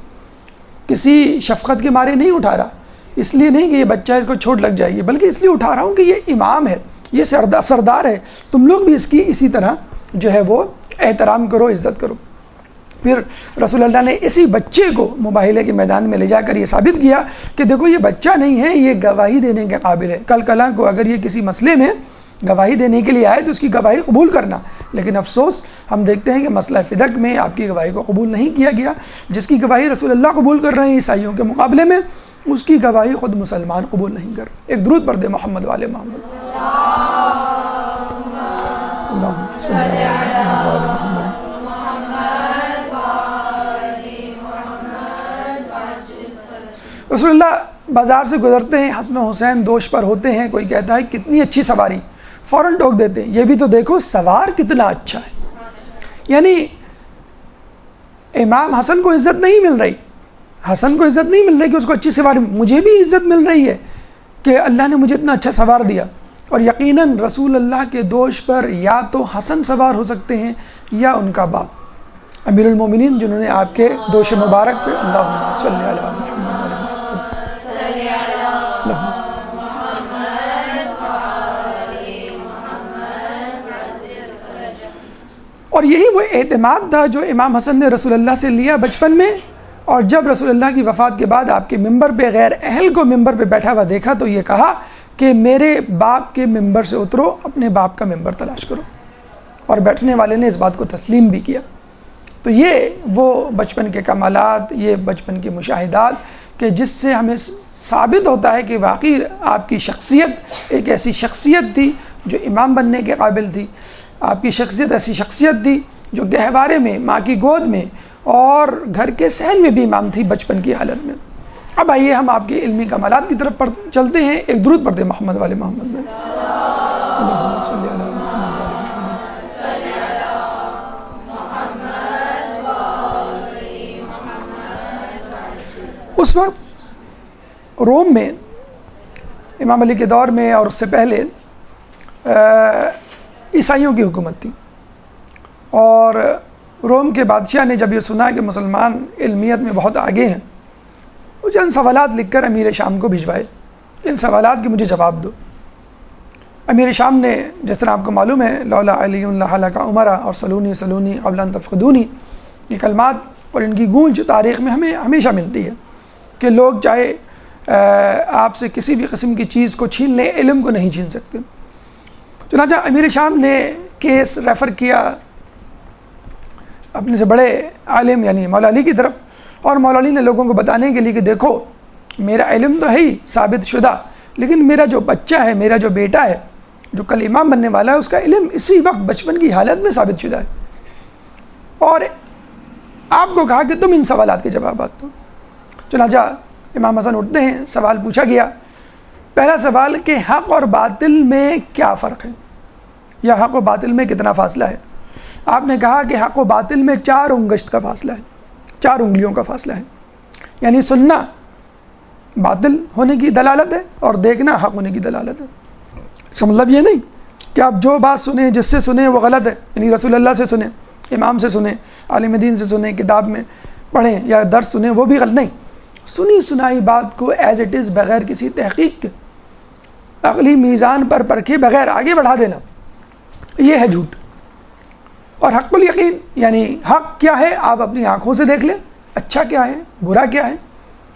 B: کسی شفقت کے مارے نہیں اٹھا رہا، اس لیے نہیں کہ یہ بچہ اس کو چوٹ لگ جائے گی، بلکہ اس لیے اٹھا رہا ہوں کہ یہ امام ہے، یہ سردار ہے. تم لوگ بھی اس کی اسی طرح جو ہے وہ احترام کرو، عزت کرو. پھر رسول اللہ نے اسی بچے کو مباہلے کے میدان میں لے جا کر یہ ثابت کیا کہ دیکھو یہ بچہ نہیں ہے، یہ گواہی دینے کے قابل ہے. کل کلاں کو اگر یہ کسی مسئلے میں گواہی دینے کے لیے آئے تو اس کی گواہی قبول کرنا. لیکن افسوس ہم دیکھتے ہیں کہ مسئلہ فدق میں آپ کی گواہی کو قبول نہیں کیا گیا. جس کی گواہی رسول اللہ قبول کر رہے ہیں عیسائیوں کے مقابلے میں، اس کی گواہی خود مسلمان قبول نہیں کر رہے. ایک درود پڑھ دے محمد والے محمد. اللہم صلی علی محمد. رسول اللہ بازار سے گزرتے ہیں، حسن و حسین دوش پر ہوتے ہیں، کوئی کہتا ہے کتنی اچھی سواری، فوراً ٹوک دیتے ہیں یہ بھی تو دیکھو سوار کتنا اچھا ہے. یعنی امام حسن کو عزت نہیں مل رہی، حسن کو عزت نہیں مل رہی کہ اس کو اچھی سواری، مجھے بھی عزت مل رہی ہے کہ اللہ نے مجھے اتنا اچھا سوار دیا. اور یقیناً رسول اللہ کے دوش پر یا تو حسن سوار ہو سکتے ہیں یا ان کا باپ امیر المومنین، جنہوں نے آپ کے دوش مبارک پہ اللہم صلی علی محمد. اور یہی وہ اعتماد تھا جو امام حسن نے رسول اللہ سے لیا بچپن میں، اور جب رسول اللہ کی وفات کے بعد آپ کے ممبر پہ غیر اہل کو ممبر پہ بیٹھا ہوا دیکھا تو یہ کہا کہ میرے باپ کے ممبر سے اترو، اپنے باپ کا ممبر تلاش کرو. اور بیٹھنے والے نے اس بات کو تسلیم بھی کیا. تو یہ وہ بچپن کے کمالات، یہ بچپن کے مشاہدات کہ جس سے ہمیں ثابت ہوتا ہے کہ واقعی آپ کی شخصیت ایک ایسی شخصیت تھی جو امام بننے کے قابل تھی. آپ کی شخصیت ایسی شخصیت تھی جو گہوارے میں، ماں کی گود میں اور گھر کے صحن میں بھی امام تھی بچپن کی حالت میں. اب آئیے ہم آپ کے علمی کمالات کی طرف چلتے ہیں. ایک درود پڑھتے ہیں محمد والے محمد میں. اللہم صلی علی محمد. اس وقت روم میں امام علی کے دور میں اور اس سے پہلے عیسائیوں کی حکومت تھی، اور روم کے بادشاہ نے جب یہ سنا کہ مسلمان علمیت میں بہت آگے ہیں، وہ چند سوالات لکھ کر امیر شام کو بھجوائے. ان سوالات کے مجھے جواب دو. امیر شام نے، جس طرح آپ کو معلوم ہے، لولا علی لحلق عمرہ اور سلونی سلونی قبل ان تفقدونی، یہ کلمات اور ان کی گونج تاریخ میں ہمیں ہمیشہ ملتی ہے کہ لوگ چاہے آپ سے کسی بھی قسم کی چیز کو چھین لیں، علم کو نہیں چھین سکتے. چنانچہ امیر شام نے کیس ریفر کیا اپنے سے بڑے عالم یعنی مولا علی کی طرف، اور مولا علی نے لوگوں کو بتانے کے لیے کہ دیکھو میرا علم تو ہے ہی ثابت شدہ، لیکن میرا جو بچہ ہے، میرا جو بیٹا ہے جو کل امام بننے والا ہے، اس کا علم اسی وقت بچپن کی حالت میں ثابت شدہ ہے. اور آپ کو کہا کہ تم ان سوالات کے جوابات دو. چنانچہ امام حسن اٹھتے ہیں، سوال پوچھا گیا. پہلا سوال کہ حق اور باطل میں کیا فرق ہے، یا حق و باطل میں کتنا فاصلہ ہے. آپ نے کہا کہ حق و باطل میں 4 انگشت کا فاصلہ ہے، 4 انگلیوں کا فاصلہ ہے. یعنی سننا باطل ہونے کی دلالت ہے اور دیکھنا حق ہونے کی دلالت ہے. اس کا مطلب یہ نہیں کہ آپ جو بات سنیں، جس سے سنیں وہ غلط ہے، یعنی رسول اللہ سے سنیں، امام سے سنیں، عالم دین سے سنیں، کتاب میں پڑھیں یا درس سنیں، وہ بھی غلط نہیں. سنی سنائی بات کو ایز اٹ از بغیر کسی تحقیق کے، عقلی میزان پر پرکھے بغیر آگے بڑھا دینا، یہ ہے جھوٹ. اور حق الیقین یعنی حق کیا ہے آپ اپنی آنکھوں سے دیکھ لیں، اچھا کیا ہے، برا کیا ہے،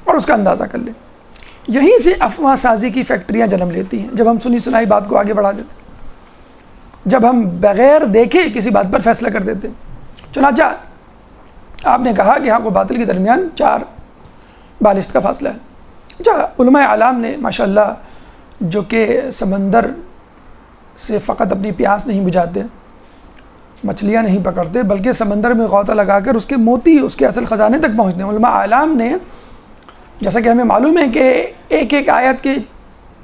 B: اور اس کا اندازہ کر لیں. یہیں سے افواہ سازی کی فیکٹریاں جنم لیتی ہیں، جب ہم سنی سنائی بات کو آگے بڑھا دیتے ہیں، جب ہم بغیر دیکھے کسی بات پر فیصلہ کر دیتے ہیں. چنانچہ آپ نے کہا کہ حق و باطل کے درمیان 4 بالشت کا فاصلہ ہے. اچھا، علماء اعلام نے ماشاءاللہ جو کہ سمندر سے فقط اپنی پیاس نہیں بجھاتے، مچھلیاں نہیں پکڑتے بلکہ سمندر میں غوطہ لگا کر اس کے موتی اس کے اصل خزانے تک پہنچتے ہیں۔ علماء اعلام نے جیسا کہ ہمیں معلوم ہے کہ ایک ایک آیت کے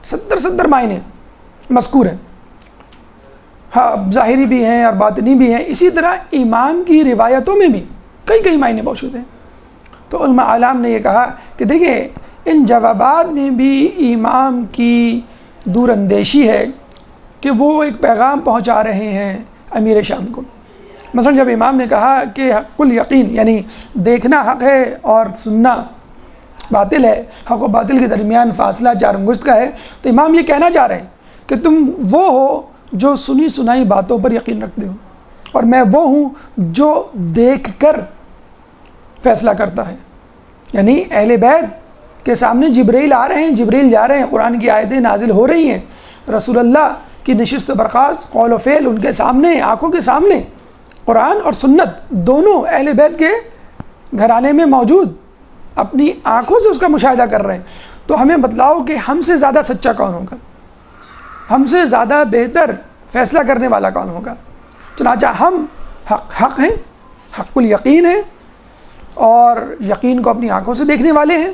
B: 70 معنی مذکور ہیں، ہاں ظاہری بھی ہیں اور باطنی بھی ہیں، اسی طرح امام کی روایتوں میں بھی کئی معنی موجود ہیں۔ تو علماء اعلام نے یہ کہا کہ دیکھیں ان جوابات میں بھی امام کی دور اندیشی ہے کہ وہ ایک پیغام پہنچا رہے ہیں امیر شام کو۔ مثلا جب امام نے کہا کہ حق الیقین یعنی دیکھنا حق ہے اور سننا باطل ہے، حق و باطل کے درمیان فاصلہ 4 انگشت کا ہے، تو امام یہ کہنا چاہ رہے ہیں کہ تم وہ ہو جو سنی سنائی باتوں پر یقین رکھتے ہو، اور میں وہ ہوں جو دیکھ کر فیصلہ کرتا ہے۔ یعنی اہل بیت کے سامنے جبرائیل آ رہے ہیں، جبرائیل جا رہے ہیں، قرآن کی آیتیں نازل ہو رہی ہیں، رسول اللہ کی نشست و برخاست قول و فعل ان کے سامنے، آنکھوں کے سامنے، قرآن اور سنت دونوں اہل بیت کے گھرانے میں موجود، اپنی آنکھوں سے اس کا مشاہدہ کر رہے ہیں۔ تو ہمیں بتلاؤ کہ ہم سے زیادہ سچا کون ہوگا، ہم سے زیادہ بہتر فیصلہ کرنے والا کون ہوگا؟ چنانچہ ہم حق ہیں، حق الیقین ہیں، اور یقین کو اپنی آنکھوں سے دیکھنے والے ہیں،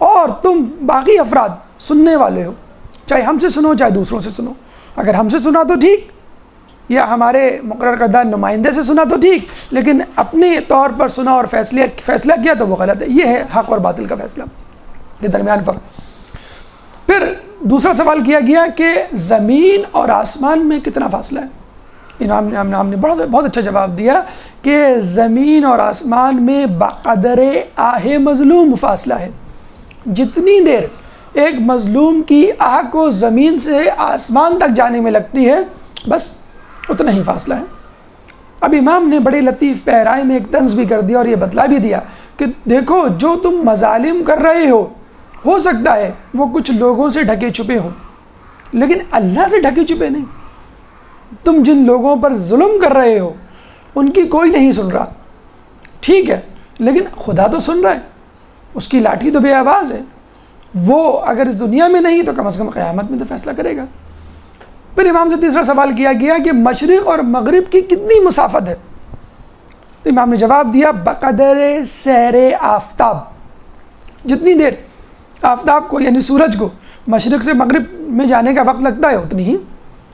B: اور تم باقی افراد سننے والے ہو، چاہے ہم سے سنو چاہے دوسروں سے سنو۔ اگر ہم سے سنا تو ٹھیک، یا ہمارے مقرر کردہ نمائندے سے سنا تو ٹھیک، لیکن اپنے طور پر سنا اور فیصلہ کیا تو وہ غلط ہے۔ یہ ہے حق اور باطل کا فیصلہ کے درمیان فرق۔ پھر دوسرا سوال کیا گیا کہ زمین اور آسمان میں کتنا فاصلہ ہے؟ امام نے بہت اچھا جواب دیا کہ زمین اور آسمان میں بقدر آہ مظلوم فاصلہ ہے۔ جتنی دیر ایک مظلوم کی آہ کو زمین سے آسمان تک جانے میں لگتی ہے، بس اتنا ہی فاصلہ ہے۔ اب امام نے بڑے لطیف پیرائے میں ایک طنز بھی کر دیا اور یہ بتلا بھی دیا کہ دیکھو جو تم مظالم کر رہے ہو سکتا ہے وہ کچھ لوگوں سے ڈھکے چھپے ہوں، لیکن اللہ سے ڈھکے چھپے نہیں۔ تم جن لوگوں پر ظلم کر رہے ہو ان کی کوئی نہیں سن رہا، ٹھیک ہے، لیکن خدا تو سن رہا ہے، اس کی لاٹھی تو بے آواز ہے، وہ اگر اس دنیا میں نہیں تو کم از کم قیامت میں تو فیصلہ کرے گا۔ پھر امام سے تیسرا سوال کیا گیا کہ مشرق اور مغرب کی کتنی مسافت ہے؟ تو امام نے جواب دیا بقدر سیر آفتاب، جتنی دیر آفتاب کو یعنی سورج کو مشرق سے مغرب میں جانے کا وقت لگتا ہے اتنی ہی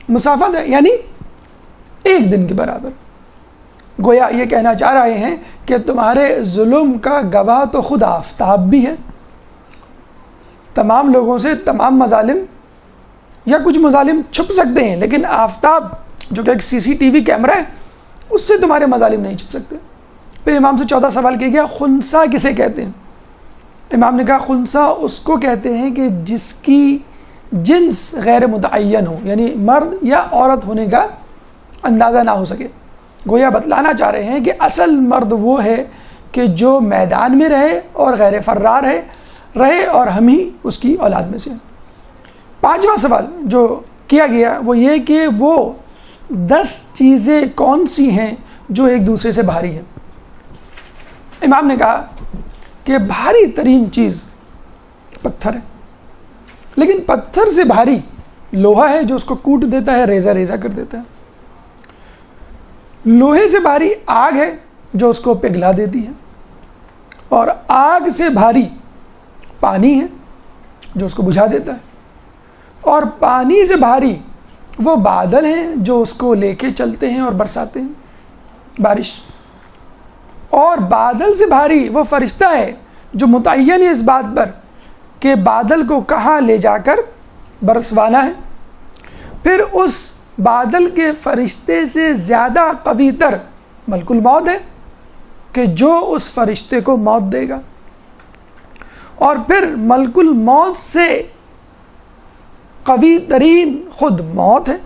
B: مسافت ہے، یعنی 1 دن کے برابر۔ گویا یہ کہنا چاہ رہے ہیں کہ تمہارے ظلم کا گواہ تو خود آفتاب بھی ہے۔ تمام لوگوں سے تمام مظالم یا کچھ مظالم چھپ سکتے ہیں، لیکن آفتاب جو کہ ایک CCTV کیمرہ ہے اس سے تمہارے مظالم نہیں چھپ سکتے۔ پھر امام سے 14 سوال کیا گیا خنثی کسے کہتے ہیں؟ امام نے کہا خنثی اس کو کہتے ہیں کہ جس کی جنس غیر متعین ہو، یعنی مرد یا عورت ہونے کا اندازہ نہ ہو سکے۔ گویا بتلانا چاہ رہے ہیں کہ اصل مرد وہ ہے کہ جو میدان میں رہے اور غیر فرار رہے اور ہم ہی اس کی اولاد میں سے ہیں۔ 5واں سوال جو کیا گیا وہ یہ کہ وہ 10 چیزیں کون سی ہیں جو ایک دوسرے سے بھاری ہیں؟ امام نے کہا کہ بھاری ترین چیز پتھر ہے، لیکن پتھر سے بھاری لوہا ہے جو اس کو کوٹ دیتا ہے، ریزہ ریزہ کر دیتا ہے۔ لوہے سے بھاری آگ ہے جو اس کو پگھلا دیتی ہے، اور آگ سے بھاری پانی ہے جو اس کو بجھا دیتا ہے، اور پانی سے بھاری وہ بادل ہیں جو اس کو لے کے چلتے ہیں اور برساتے ہیں بارش، اور بادل سے بھاری وہ فرشتہ ہے جو متعین ہے اس بات پر کہ بادل کو کہاں لے جا کر برسوانا ہے۔ پھر اس بادل کے فرشتے سے زیادہ قوی تر ملک الموت ہے کہ جو اس فرشتے کو موت دے گا، اور پھر ملک الموت سے قوی ترین خود موت ہے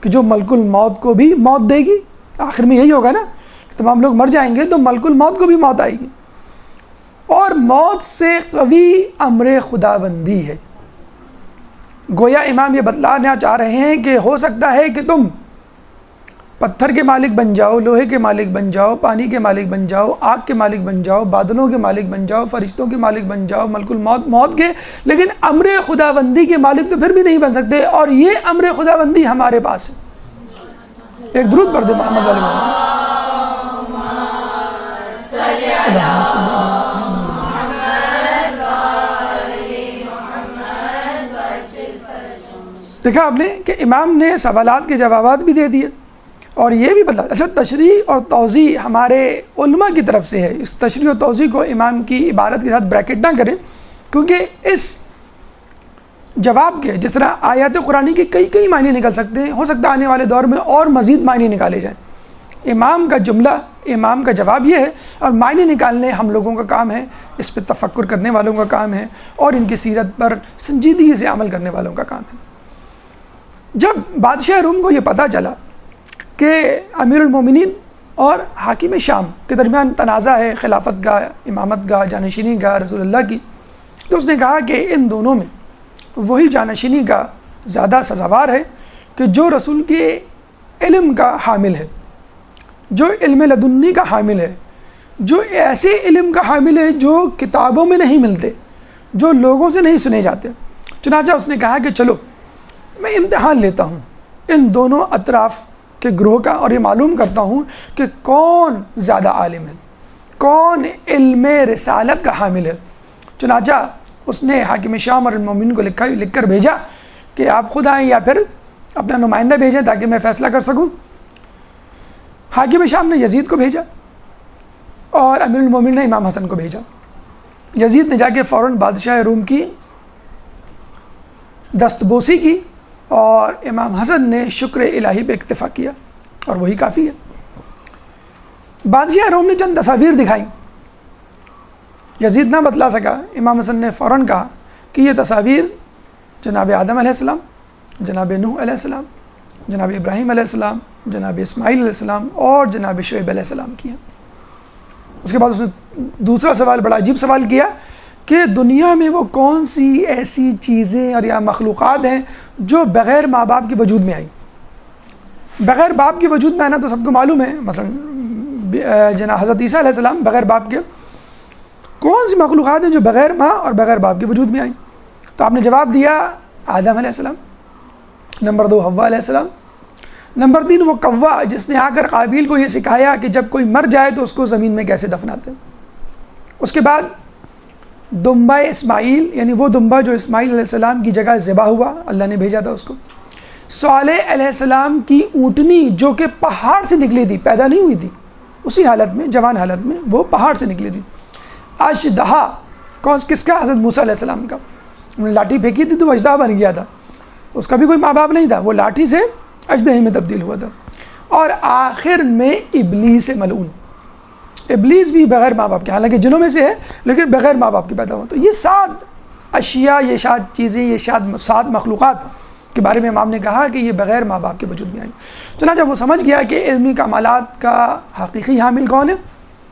B: کہ جو ملک الموت کو بھی موت دے گی۔ آخر میں یہی ہوگا نا کہ تمام لوگ مر جائیں گے تو ملک الموت کو بھی موت آئے گی، اور موت سے قوی امر خداوندی ہے۔ گویا امام یہ بتلانا چاہ رہے ہیں کہ ہو سکتا ہے کہ تم پتھر کے مالک بن جاؤ، لوہے کے مالک بن جاؤ، پانی کے مالک بن جاؤ، آگ کے مالک بن جاؤ، بادلوں کے مالک بن جاؤ، فرشتوں کے مالک بن جاؤ، ملک الموت موت کے، لیکن امر خداوندی کے مالک تو پھر بھی نہیں بن سکتے، اور یہ امر خداوندی ہمارے پاس ہے۔ ایک درود پڑھ دے محمد والے محمد. دیکھا آپ نے کہ امام نے سوالات کے جوابات بھی دے دیے اور یہ بھی بتا. اچھا تشریح اور توضیح ہمارے علماء کی طرف سے ہے. اس تشریح اور توضیح کو امام کی عبارت کے ساتھ بریکٹ نہ کریں, کیونکہ اس جواب کے جس طرح آیات قرآنی کے کئی معنی نکل سکتے ہیں, ہو سکتا ہے آنے والے دور میں اور مزید معنی نکالے جائیں. امام کا جملہ, امام کا جواب یہ ہے, اور معنی نکالنے ہم لوگوں کا کام ہے, اس پہ تفکر کرنے والوں کا کام ہے, اور ان کی سیرت پر سنجیدگی سے عمل کرنے والوں کا کام ہے. جب بادشاہ روم کو یہ پتہ چلا کہ امیر المومنین اور حاکم شام کے درمیان تنازع ہے خلافت کا, امامت کا, جانشینی کا رسول اللہ کی, تو اس نے کہا کہ ان دونوں میں وہی جانشینی کا زیادہ سزاوار ہے کہ جو رسول کے علم کا حامل ہے, جو علم لدنی کا حامل ہے, جو ایسے علم کا حامل ہے جو کتابوں میں نہیں ملتے, جو لوگوں سے نہیں سنے جاتے. چنانچہ اس نے کہا کہ چلو میں امتحان لیتا ہوں ان دونوں اطراف کے گروہ کا, اور یہ معلوم کرتا ہوں کہ کون زیادہ عالم ہے, کون علم رسالت کا حامل ہے. چنانچہ اس نے حاکم شام اور المومنین کو لکھ کر بھیجا کہ آپ خود آئیں یا پھر اپنا نمائندہ بھیجیں تاکہ میں فیصلہ کر سکوں. حاکم شام نے یزید کو بھیجا اور امیر المومنین نے امام حسن کو بھیجا. یزید نے جا کے فوراً بادشاہ روم کی دستبوسی کی اور امام حسن نے شکر الہی پہ اکتفا کیا, اور وہی کافی ہے. بادشاہ روم نے چند تصاویر دکھائیں, یزید نہ بتلا سکا. امام حسن نے فوراً کہا کہ یہ تصاویر جناب آدم علیہ السلام, جناب نوح علیہ السلام, جناب ابراہیم علیہ السلام, جناب اسماعیل علیہ السلام اور جناب شعیب علیہ السلام کی ہیں. اس کے بعد اس نے دوسرا سوال, بڑا عجیب سوال کیا کہ دنیا میں وہ کون سی ایسی چیزیں اور یا مخلوقات ہیں جو بغیر ماں باپ کے وجود میں آئیں. بغیر باپ کے وجود میں آنا تو سب کو معلوم ہے, مثلا جناب حضرت عیسیٰ علیہ السلام بغیر باپ کے. کون سی مخلوقات ہیں جو بغیر ماں اور بغیر باپ کے وجود میں آئیں؟ تو آپ نے جواب دیا آدم علیہ السلام, نمبر 2 حوا علیہ السلام, نمبر 3 وہ کوا جس نے آ کر قابیل کو یہ سکھایا کہ جب کوئی مر جائے تو اس کو زمین میں کیسے دفناتے ہیں. اس کے بعد دمبا اسماعیل, یعنی وہ دمبا جو اسماعیل علیہ السلام کی جگہ ذبح ہوا, اللہ نے بھیجا تھا اس کو. صالح علیہ السلام کی اونٹنی جو کہ پہاڑ سے نکلی تھی, پیدا نہیں ہوئی تھی, اسی حالت میں, جوان حالت میں وہ پہاڑ سے نکلی تھی. اشدہا کس کا؟ حضرت موسیٰ علیہ السلام کا. انہوں نے لاٹھی پھینکی تھی تو وہ اژدہا بن گیا تھا, اس کا بھی کوئی ماں باپ نہیں تھا, وہ لاٹھی سے اژدہے میں تبدیل ہوا تھا. اور آخر میں ابلیس ملعون, ابلیس بھی بغیر ماں باپ کے, حالانکہ جنوں میں سے ہے لیکن بغیر ماں باپ کے پیدا ہوا. تو یہ 7 اشیاء, یہ 7 چیزیں, یہ 7 مخلوقات کے بارے میں امام نے کہا کہ یہ بغیر ماں باپ کے وجود میں آئیں. چنانچہ وہ سمجھ گیا کہ علمی کمالات کا حقیقی حامل کون ہے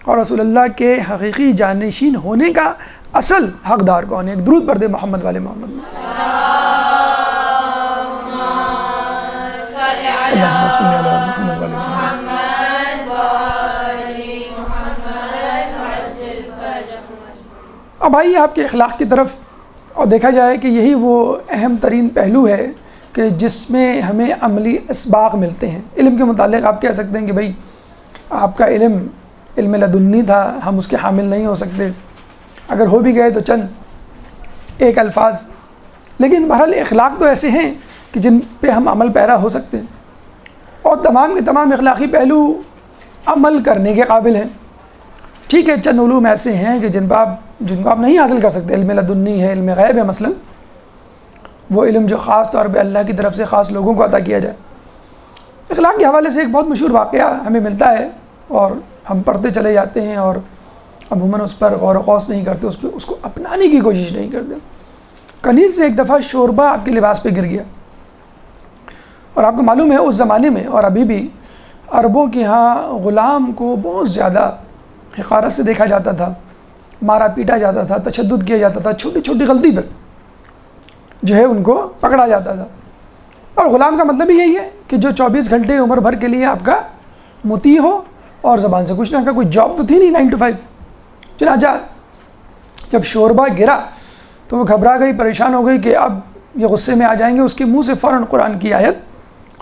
B: اور رسول اللہ کے حقیقی جانشین ہونے کا اصل حقدار کون ہے. ایک درود پڑھ دے محمد والے محمد میں. اللہم صلی علی محمد والے محمد. اب آئیے آپ کے اخلاق کی طرف, اور دیکھا جائے کہ یہی وہ اہم ترین پہلو ہے کہ جس میں ہمیں عملی اسباق ملتے ہیں. علم کے متعلق آپ کہہ سکتے ہیں کہ بھائی آپ کا علم لدنی تھا, ہم اس کے حامل نہیں ہو سکتے, اگر ہو بھی گئے تو چند ایک الفاظ, لیکن بہرحال اخلاق تو ایسے ہیں کہ جن پہ ہم عمل پیرا ہو سکتے ہیں, اور تمام کے تمام اخلاقی پہلو عمل کرنے کے قابل ہیں. ٹھیک ہے, چند علوم ایسے ہیں کہ جن کو آپ نہیں حاصل کر سکتے, علم لدنی ہے, علم غیب ہے, مثلا وہ علم جو خاص طور پہ اللہ کی طرف سے خاص لوگوں کو عطا کیا جائے. اخلاق کے حوالے سے ایک بہت مشہور واقعہ ہمیں ملتا ہے اور ہم پڑھتے چلے جاتے ہیں اور عموماً اس پر غور و خوض نہیں کرتے, اس کو اپنانے کی کوشش نہیں کرتے. کنیز سے ایک دفعہ شوربہ آپ کے لباس پہ گر گیا, اور آپ کو معلوم ہے اس زمانے میں اور ابھی بھی عربوں کے ہاں غلام کو بہت زیادہ حقارت سے دیکھا جاتا تھا, مارا پیٹا جاتا تھا, تشدد کیا جاتا تھا, چھوٹی چھوٹی غلطی پر جو ہے ان کو پکڑا جاتا تھا. اور غلام کا مطلب یہی ہے کہ جو 24 گھنٹے عمر بھر کے لیے آپ کا مطیع ہو اور زبان سے کچھ نہ, کا کوئی جاب تو تھی نہیں 9 to 5. چنانچہ جب شوربہ گرا تو وہ گھبرا گئی, پریشان ہو گئی کہ اب یہ غصے میں آ جائیں گے. اس کے منہ سے فوراً قرآن کی آیت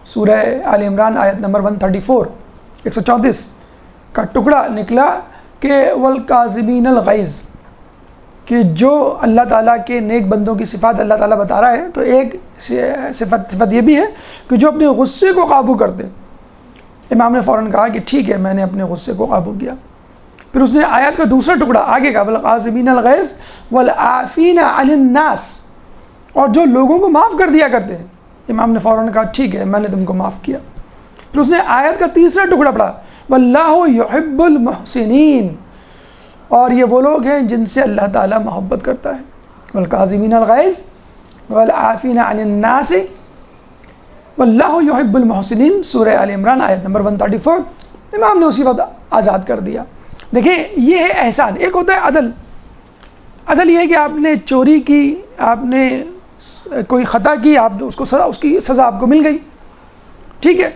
B: سورہ آل عمران آیت نمبر 134 134 کا ٹکڑا نکلا کہ والکاظمین الغیظ، کہ جو اللہ تعالیٰ کے نیک بندوں کی صفات اللہ تعالیٰ بتا رہا ہے، تو ایک صفت یہ بھی ہے کہ جو اپنے غصے کو قابو کرتے۔ امام نے فوراً کہا کہ ٹھیک ہے، میں نے اپنے غصے کو قابو کیا۔ پھر اس نے آیات کا دوسرا ٹکڑا آگے کا والکاظمین الغیظ والعافین عن الناس، اور جو لوگوں کو معاف کر دیا کرتے ہیں۔ امام نے فوراً کہا ٹھیک ہے، میں نے تم کو معاف کیا۔ پھر اس نے آیت کا تیسرا ٹکڑا پڑھا واللہ یحب المحسنین، اور یہ وہ لوگ ہیں جن سے اللہ تعالیٰ محبت کرتا ہے۔ والکاظمین الغیظ والعافین عن الناس واللہ یحب المحسنین، سورہ آل عمران آیت نمبر 134۔ امام نے اسی وقت آزاد کر دیا۔ دیکھیں یہ ہے احسان۔ ایک ہوتا ہے عدل۔ عدل یہ ہے کہ آپ نے چوری کی، آپ نے کوئی خطا کی، آپ اس کو سزا، اس کی سزا آپ کو مل گئی، ٹھیک ہے،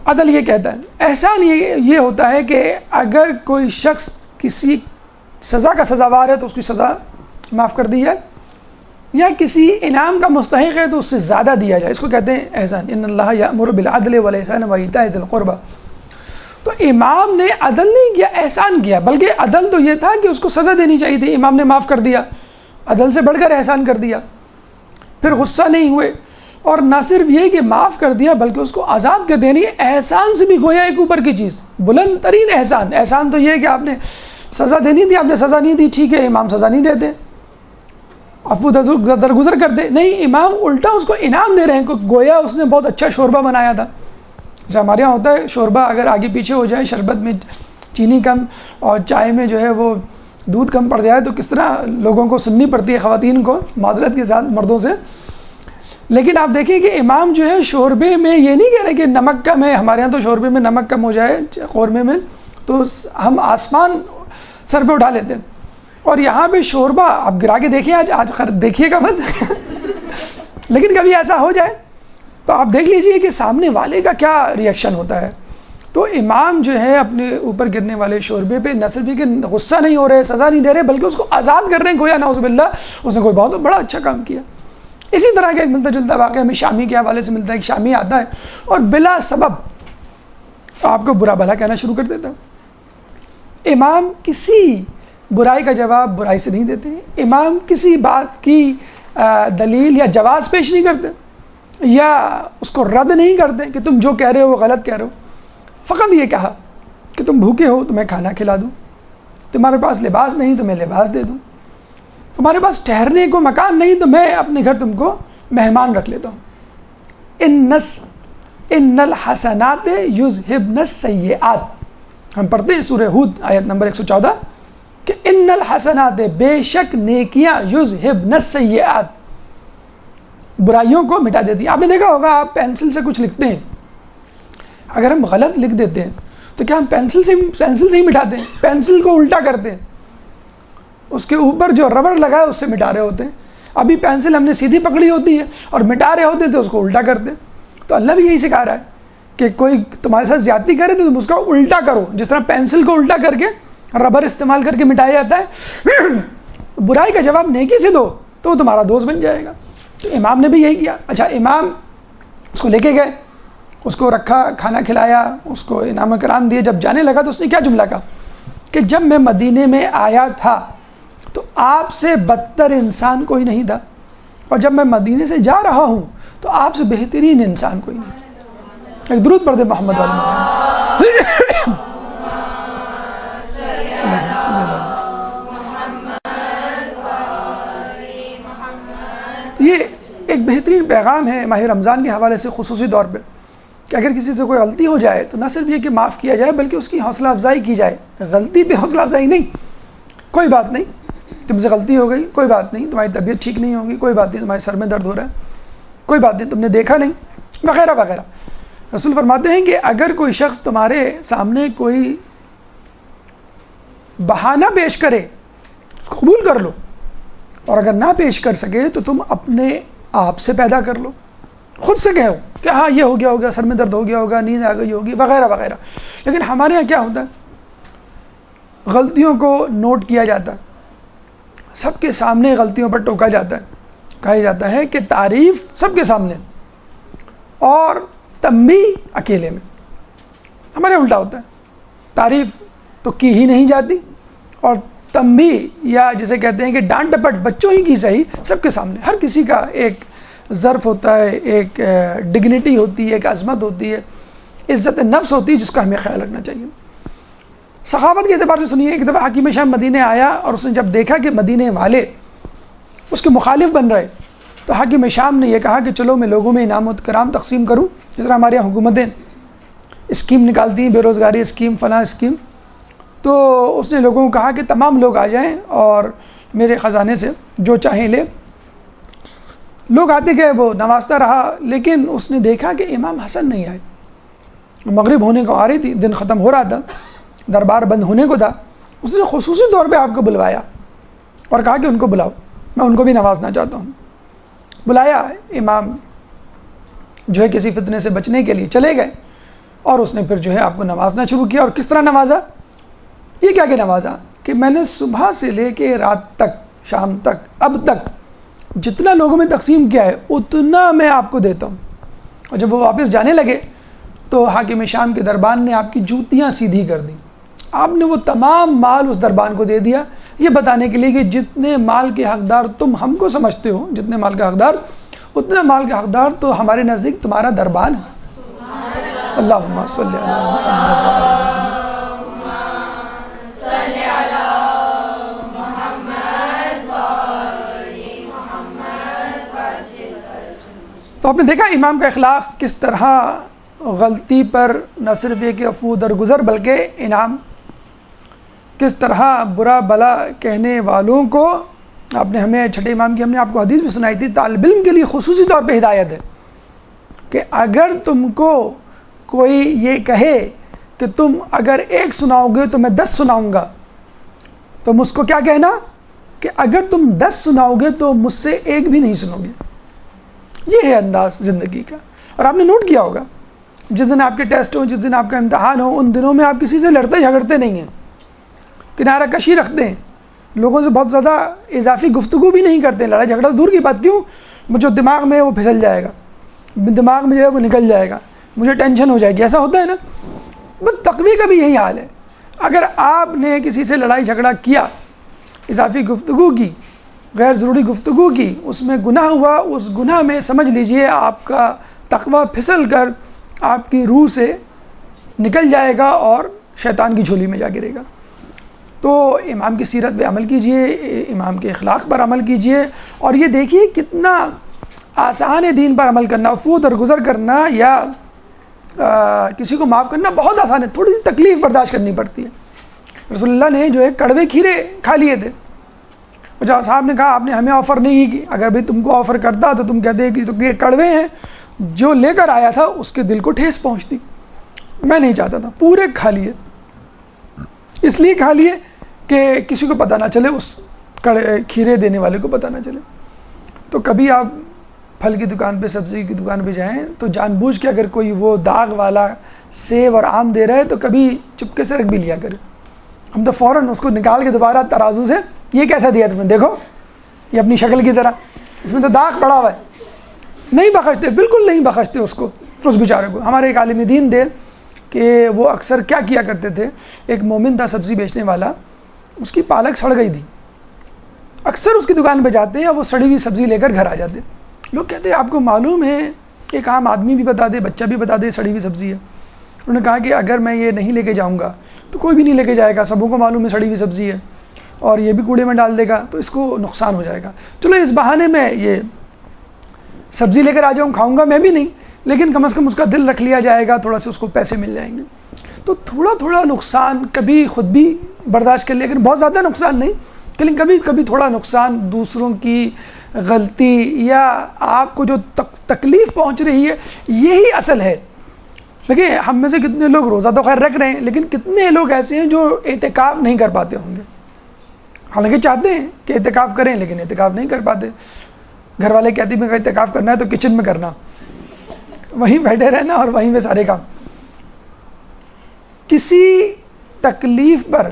B: عدل یہ کہتا ہے۔ احسان یہ ہوتا ہے کہ اگر کوئی شخص کسی سزا کا سزاوار ہے تو اس کی سزا معاف کر دی جائے، یا کسی انعام کا مستحق ہے تو اس سے زیادہ دیا جائے، اس کو کہتے ہیں احسان۔ ان اللہ یأمر بالعدل والاحسان وایتاء ذی القربى۔ تو امام نے عدل نہیں کیا، احسان کیا، بلکہ عدل تو یہ تھا کہ اس کو سزا دینی چاہیے تھی، امام نے معاف کر دیا، عدل سے بڑھ کر احسان کر دیا۔ پھر غصہ نہیں ہوئے، اور نہ صرف یہ کہ معاف کر دیا بلکہ اس کو آزاد کر دیا۔ احسان سے بھی گویا ایک اوپر کی چیز، بلند ترین احسان۔ احسان تو یہ ہے کہ آپ نے سزا دینی تھی، آپ نے سزا نہیں دی، ٹھیک ہے، امام سزا نہیں دیتے، عفو درگزر کرتے، نہیں، امام الٹا اس کو انعام دے رہے ہیں، گویا اس نے بہت اچھا شوربہ بنایا تھا۔ جیسے ہمارے یہاں ہوتا ہے شوربہ اگر آگے پیچھے ہو جائے، شربت میں چینی کم اور چائے میں جو ہے وہ دودھ کم پڑ جائے، تو کس طرح لوگوں کو سننی پڑتی ہے، خواتین کو، معذرت کے ساتھ مردوں سے۔ لیکن آپ دیکھیں کہ امام جو ہے شوربے میں یہ نہیں کہہ رہے کہ نمک کم ہے، ہمارے یہاں تو شوربے میں نمک کم ہو جائے قورمے میں تو ہم آسمان سر پہ اٹھا لیتے ہیں، اور یہاں پہ شوربہ آپ گرا کے دیکھیں، آج دیکھیے گا مت لیکن کبھی ایسا ہو جائے تو آپ دیکھ لیجئے کہ سامنے والے کا کیا ریئیکشن ہوتا ہے۔ تو امام جو ہے اپنے اوپر گرنے والے شوربے پہ نہ صرف کہ غصہ نہیں ہو رہے، سزا نہیں دے رہے، بلکہ اس کو آزاد کر رہے ہیں، گویا نعوذ باللہ اس نے کوئی بہت بڑا اچھا کام کیا۔ اسی طرح کا ایک ملتا جلتا واقعہ ہمیں شامی کے حوالے سے ملتا ہے۔ ایک شامی آتا ہے اور بلا سبب آپ کو برا بھلا کہنا شروع کر دیتا ہے۔ امام کسی برائی کا جواب برائی سے نہیں دیتے، امام کسی بات کی دلیل یا جواز پیش نہیں کرتے، یا اس کو رد نہیں کرتے کہ تم جو کہہ رہے ہو وہ غلط کہہ رہے ہو۔ فقط یہ کہا کہ تم بھوکے ہو تو میں کھانا کھلا دوں، تمہارے پاس لباس نہیں تو میں لباس دے دوں، تمہارے پاس ٹھہرنے کو مکان نہیں تو میں اپنے گھر تم کو مہمان رکھ لیتا ہوں۔ ان الحسنات یذہبن السیئات، ہم پڑھتے ہیں سورہ ہود آیت نمبر 114 کہ ان الحسنات، بے شک نیکیاں، یذہبن السیئات، برائیوں کو مٹا دیتی ہیں۔ آپ نے دیکھا ہوگا آپ پینسل سے کچھ لکھتے ہیں، اگر ہم غلط لکھ دیتے ہیں تو کیا ہم پینسل سے ہی مٹاتے ہیں؟ پینسل کو الٹا کرتے ہیں، اس کے اوپر جو ربڑ لگا ہے اس سے مٹا رہے ہوتے ہیں۔ ابھی پینسل ہم نے سیدھی پکڑی ہوتی ہے اور مٹا رہے ہوتے تو اس کو الٹا کرتے ہیں۔ تو اللہ بھی یہی سکھا رہا ہے کہ کوئی تمہارے ساتھ زیادتی کرے تو تم اس کو الٹا کرو، جس طرح پینسل کو الٹا کر کے ربر استعمال کر کے مٹایا جاتا ہے، برائی کا جواب نیکی سے دو تو وہ تمہارا دوست بن جائے گا۔ تو امام نے بھی یہی کیا۔ اچھا، امام اس کو لے کے گئے، اس کو رکھا، کھانا کھلایا، اس کو انعام و کرام دیے۔ جب جانے لگا تو اس نے کیا جملہ کہا کہ جب میں مدینے میں آیا تھا تو آپ سے بدتر انسان کوئی نہیں تھا، اور جب میں مدینے سے جا رہا ہوں تو آپ سے بہترین انسان کوئی نہیں۔ ایک درود پڑھ دے محمد والی محمد۔ یہ ایک بہترین پیغام ہے ماہ رمضان کے حوالے سے خصوصی طور پہ، کہ اگر کسی سے کوئی غلطی ہو جائے تو نہ صرف یہ کہ معاف کیا جائے بلکہ اس کی حوصلہ افزائی کی جائے۔ غلطی پہ حوصلہ افزائی نہیں، کوئی بات نہیں، تم سے غلطی ہو گئی، کوئی بات نہیں، تمہاری طبیعت ٹھیک نہیں ہوگی، کوئی بات نہیں، تمہارے سر میں درد ہو رہا ہے، کوئی بات نہیں، تم نے دیکھا نہیں، وغیرہ وغیرہ۔ رسول فرماتے ہیں کہ اگر کوئی شخص تمہارے سامنے کوئی بہانہ پیش کرے اس کو قبول کر لو، اور اگر نہ پیش کر سکے تو تم اپنے آپ سے پیدا کر لو، خود سے کہو کہ ہاں یہ ہو گیا ہوگا، سر میں درد ہو گیا ہوگا، نیند آ گئی ہوگی، وغیرہ وغیرہ۔ لیکن ہمارے یہاں کیا ہوتا ہے، غلطیوں کو نوٹ کیا جاتا ہے، سب کے سامنے غلطیوں پر ٹوکا جاتا ہے، کہا جاتا ہے کہ تعریف سب کے سامنے، اور تنبیہ اکیلے میں. ہمارے الٹا ہوتا ہے، تعریف تو کی ہی نہیں جاتی، اور تنبیہ یا جسے کہتے ہیں کہ ڈانٹ ڈپٹ بچوں ہی کی صحیح سب کے سامنے. ہر کسی کا ایک ظرف ہوتا ہے، ایک ڈگنیٹی ہوتی ہے، ایک عظمت ہوتی ہے، عزت نفس ہوتی ہے جس کا ہمیں خیال رکھنا چاہیے. صحابت کے اعتبار سے سنیے، ایک دفعہ حکیم شام مدینے آیا اور اس نے جب دیکھا کہ مدینے والے اس کے مخالف بن رہے تو حکیم شام نے یہ کہا کہ چلو میں لوگوں میں انعام و کرام تقسیم کروں، جس طرح ہمارے یہاں حکومتیں اسکیم نکالتی ہیں، بے روزگاری اسکیم، فلاں اسکیم. تو اس نے لوگوں کو کہا کہ تمام لوگ آ جائیں اور میرے خزانے سے جو چاہیں لے. لوگ آتے گئے، وہ نوازتا رہا، لیکن اس نے دیکھا کہ امام حسن نہیں آئے. مغرب ہونے کو آ رہی تھی، دن ختم ہو رہا تھا، دربار بند ہونے کو تھا. اس نے خصوصی طور پہ آپ کو بلوایا اور کہا کہ ان کو بلاؤ، میں ان کو بھی نوازنا چاہتا ہوں. بلایا، امام جو ہے کسی فتنے سے بچنے کے لیے چلے گئے اور اس نے پھر جو ہے آپ کو نوازنا شروع کیا. اور کس طرح نوازا؟ یہ کیا کہ نوازا کہ میں نے صبح سے لے کے رات تک، شام تک، اب تک جتنا لوگوں میں تقسیم کیا ہے اتنا میں آپ کو دیتا ہوں. اور جب وہ واپس جانے لگے تو حاکم شام کے دربان نے آپ کی جوتیاں سیدھی کر دیں. آپ نے وہ تمام مال اس دربان کو دے دیا، یہ بتانے کے لیے کہ جتنے مال کے حقدار تم ہم کو سمجھتے ہو، جتنے مال کا حقدار، اتنا مال کا حقدار تو ہمارے نزدیک تمہارا دربان ہے. اللہم صلی علی محمد. تو آپ نے دیکھا امام کا اخلاق کس طرح غلطی پر نہ صرف یہ کہ عفو درگزر بلکہ انعام، کس طرح برا بلا کہنے والوں کو. آپ نے ہمیں چھٹے امام کی ہم نے آپ کو حدیث بھی سنائی تھی، طالب علم کے لیے خصوصی طور پہ ہدایت ہے کہ اگر تم کو کوئی یہ کہے کہ تم اگر ایک سناؤ گے تو میں 10 سناؤں گا، تم اس کو کیا کہنا کہ اگر تم 10 سناؤ گے تو مجھ سے ایک بھی نہیں سنو گے. یہ ہے انداز زندگی کا. اور آپ نے نوٹ کیا ہوگا جس دن آپ کے ٹیسٹ ہوں، جس دن آپ کا امتحان ہو، ان دنوں میں آپ کسی سے لڑتے جھگڑتے نہیں ہیں، کنارہ کشی رکھتے ہیں، لوگوں سے بہت زیادہ اضافی گفتگو بھی نہیں کرتے ہیں. لڑائی جھگڑا دور کی بات، کیوں؟ جو دماغ میں ہے وہ پھسل جائے گا، دماغ میں جو ہے وہ نکل جائے گا، مجھے ٹینشن ہو جائے گی. ایسا ہوتا ہے نا. بس تقوی کا بھی یہی حال ہے. اگر آپ نے کسی سے لڑائی جھگڑا کیا، اضافی گفتگو کی، غیر ضروری گفتگو کی، اس میں گناہ ہوا، اس گناہ میں سمجھ لیجئے آپ کا تقوی پھسل کر آپ کی روح سے نکل جائے گا اور شیطان کی جھولی میں جا گرے گا. تو امام کی سیرت پہ عمل کیجئے، امام کے اخلاق پر عمل کیجئے، اور یہ دیکھیے کتنا آسان ہے دین پر عمل کرنا. عفو درگزر کرنا یا کسی کو معاف کرنا بہت آسان ہے، تھوڑی سی تکلیف برداشت کرنی پڑتی ہے. رسول اللہ نے جو ہے کڑوے کھیرے کھا لیے تھے، اور جب صاحب نے کہا آپ نے ہمیں آفر نہیں کی، اگر بھائی تم کو آفر کرتا تو تم کہتے کہ تو یہ کڑوے ہیں. جو لے کر آیا تھا اس کے دل کو ٹھیس پہنچتی. میں نہیں چاہتا تھا، پورے کھا لیے. اس لیے کھا لیے کہ کسی کو پتہ نہ چلے، اس کھیرے دینے والے کو پتہ نہ چلے. تو کبھی آپ پھل کی دکان پہ، سبزی کی دکان پہ جائیں تو جان بوجھ کے اگر کوئی وہ داغ والا سیب اور آم دے رہا ہے تو کبھی چپکے سے رکھ بھی لیا کرے. ہم تو فوراً اس کو نکال کے دوبارہ ترازو سے، یہ کیسا دیا تم نے، دیکھو یہ اپنی شکل کی طرح، اس میں تو داغ پڑا ہوا ہے. نہیں بخشتے، بالکل نہیں بخشتے اس کو، اس بیچارے کو. ہمارے ایک عالم دین تھے کہ وہ اکثر کیا کرتے تھے، ایک مومن تھا سبزی بیچنے والا، اس کی پالک سڑ گئی تھی. اکثر اس کی دکان پہ جاتے ہیں، وہ سڑی ہوئی سبزی لے کر گھر آ جاتے. لوگ کہتے ہیں آپ کو معلوم ہے، ایک عام آدمی بھی بتا دے، بچہ بھی بتا دے سڑی ہوئی سبزی ہے. انہوں نے کہا کہ اگر میں یہ نہیں لے کے جاؤں گا تو کوئی بھی نہیں لے کے جائے گا، سبوں کو معلوم ہے سڑی ہوئی سبزی ہے، اور یہ بھی کوڑے میں ڈال دے گا تو اس کو نقصان ہو جائے گا. چلو اس بہانے میں یہ سبزی لے کر آ جاؤں، کھاؤں گا میں بھی نہیں، لیکن کم از کم اس کا دل رکھ لیا جائے گا، تھوڑا سا اس کو پیسے مل جائیں گے. تو تھوڑا نقصان کبھی خود بھی برداشت کر لیا، لیکن بہت زیادہ نقصان نہیں، لیکن کبھی تھوڑا نقصان، دوسروں کی غلطی یا آپ کو جو تکلیف پہنچ رہی ہے، یہی اصل ہے. دیکھیں ہم میں سے کتنے لوگ روزہ تو خیر رکھ رہے ہیں، لیکن کتنے لوگ ایسے ہیں جو اعتکاف نہیں کر پاتے ہوں گے، حالانکہ چاہتے ہیں کہ اعتکاف کریں لیکن اعتکاف نہیں کر پاتے. گھر والے کہتے ہیں کہ اعتکاف کرنا ہے تو کچن میں کرنا، وہیں بیٹھے رہنا اور وہیں پہ سارے کام. کسی تکلیف پر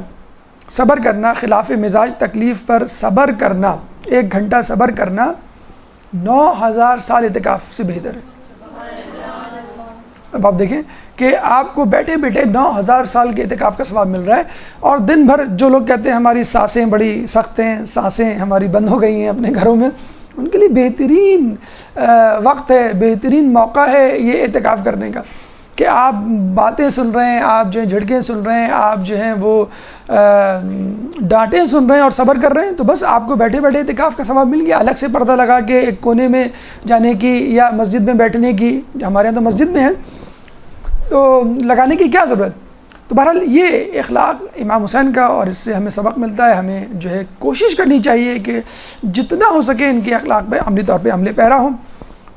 B: صبر کرنا، خلاف مزاج تکلیف پر صبر کرنا، 1 گھنٹہ صبر کرنا 9000 سال اعتکاف سے بہتر ہے. اب آپ دیکھیں کہ آپ کو بیٹھے بیٹھے 9000 سال کے اعتکاف کا ثواب مل رہا ہے، اور دن بھر جو لوگ کہتے ہیں ہماری سانسیں بڑی سخت ہیں، سانسیں ہماری بند ہو گئی ہیں اپنے گھروں میں، ان کے لیے بہترین وقت ہے، بہترین موقع ہے یہ اعتکاف کرنے کا، کہ آپ باتیں سن رہے ہیں، آپ جو ہیں جھڑکیں سن رہے ہیں، آپ جو ہیں وہ ڈانٹیں سن رہے ہیں اور صبر کر رہے ہیں، تو بس آپ کو بیٹھے بیٹھے اعتکاف کا ثواب مل گیا۔ الگ سے پردہ لگا کے ایک کونے میں جانے کی یا مسجد میں بیٹھنے کی، ہمارے یہاں تو مسجد میں ہے، تو لگانے کی کیا ضرورت؟ تو بہرحال یہ اخلاق امام حسین کا، اور اس سے ہمیں سبق ملتا ہے، ہمیں جو ہے کوشش کرنی چاہیے کہ جتنا ہو سکے ان کے اخلاق پہ عملی طور پہ عمل پیرا ہوں۔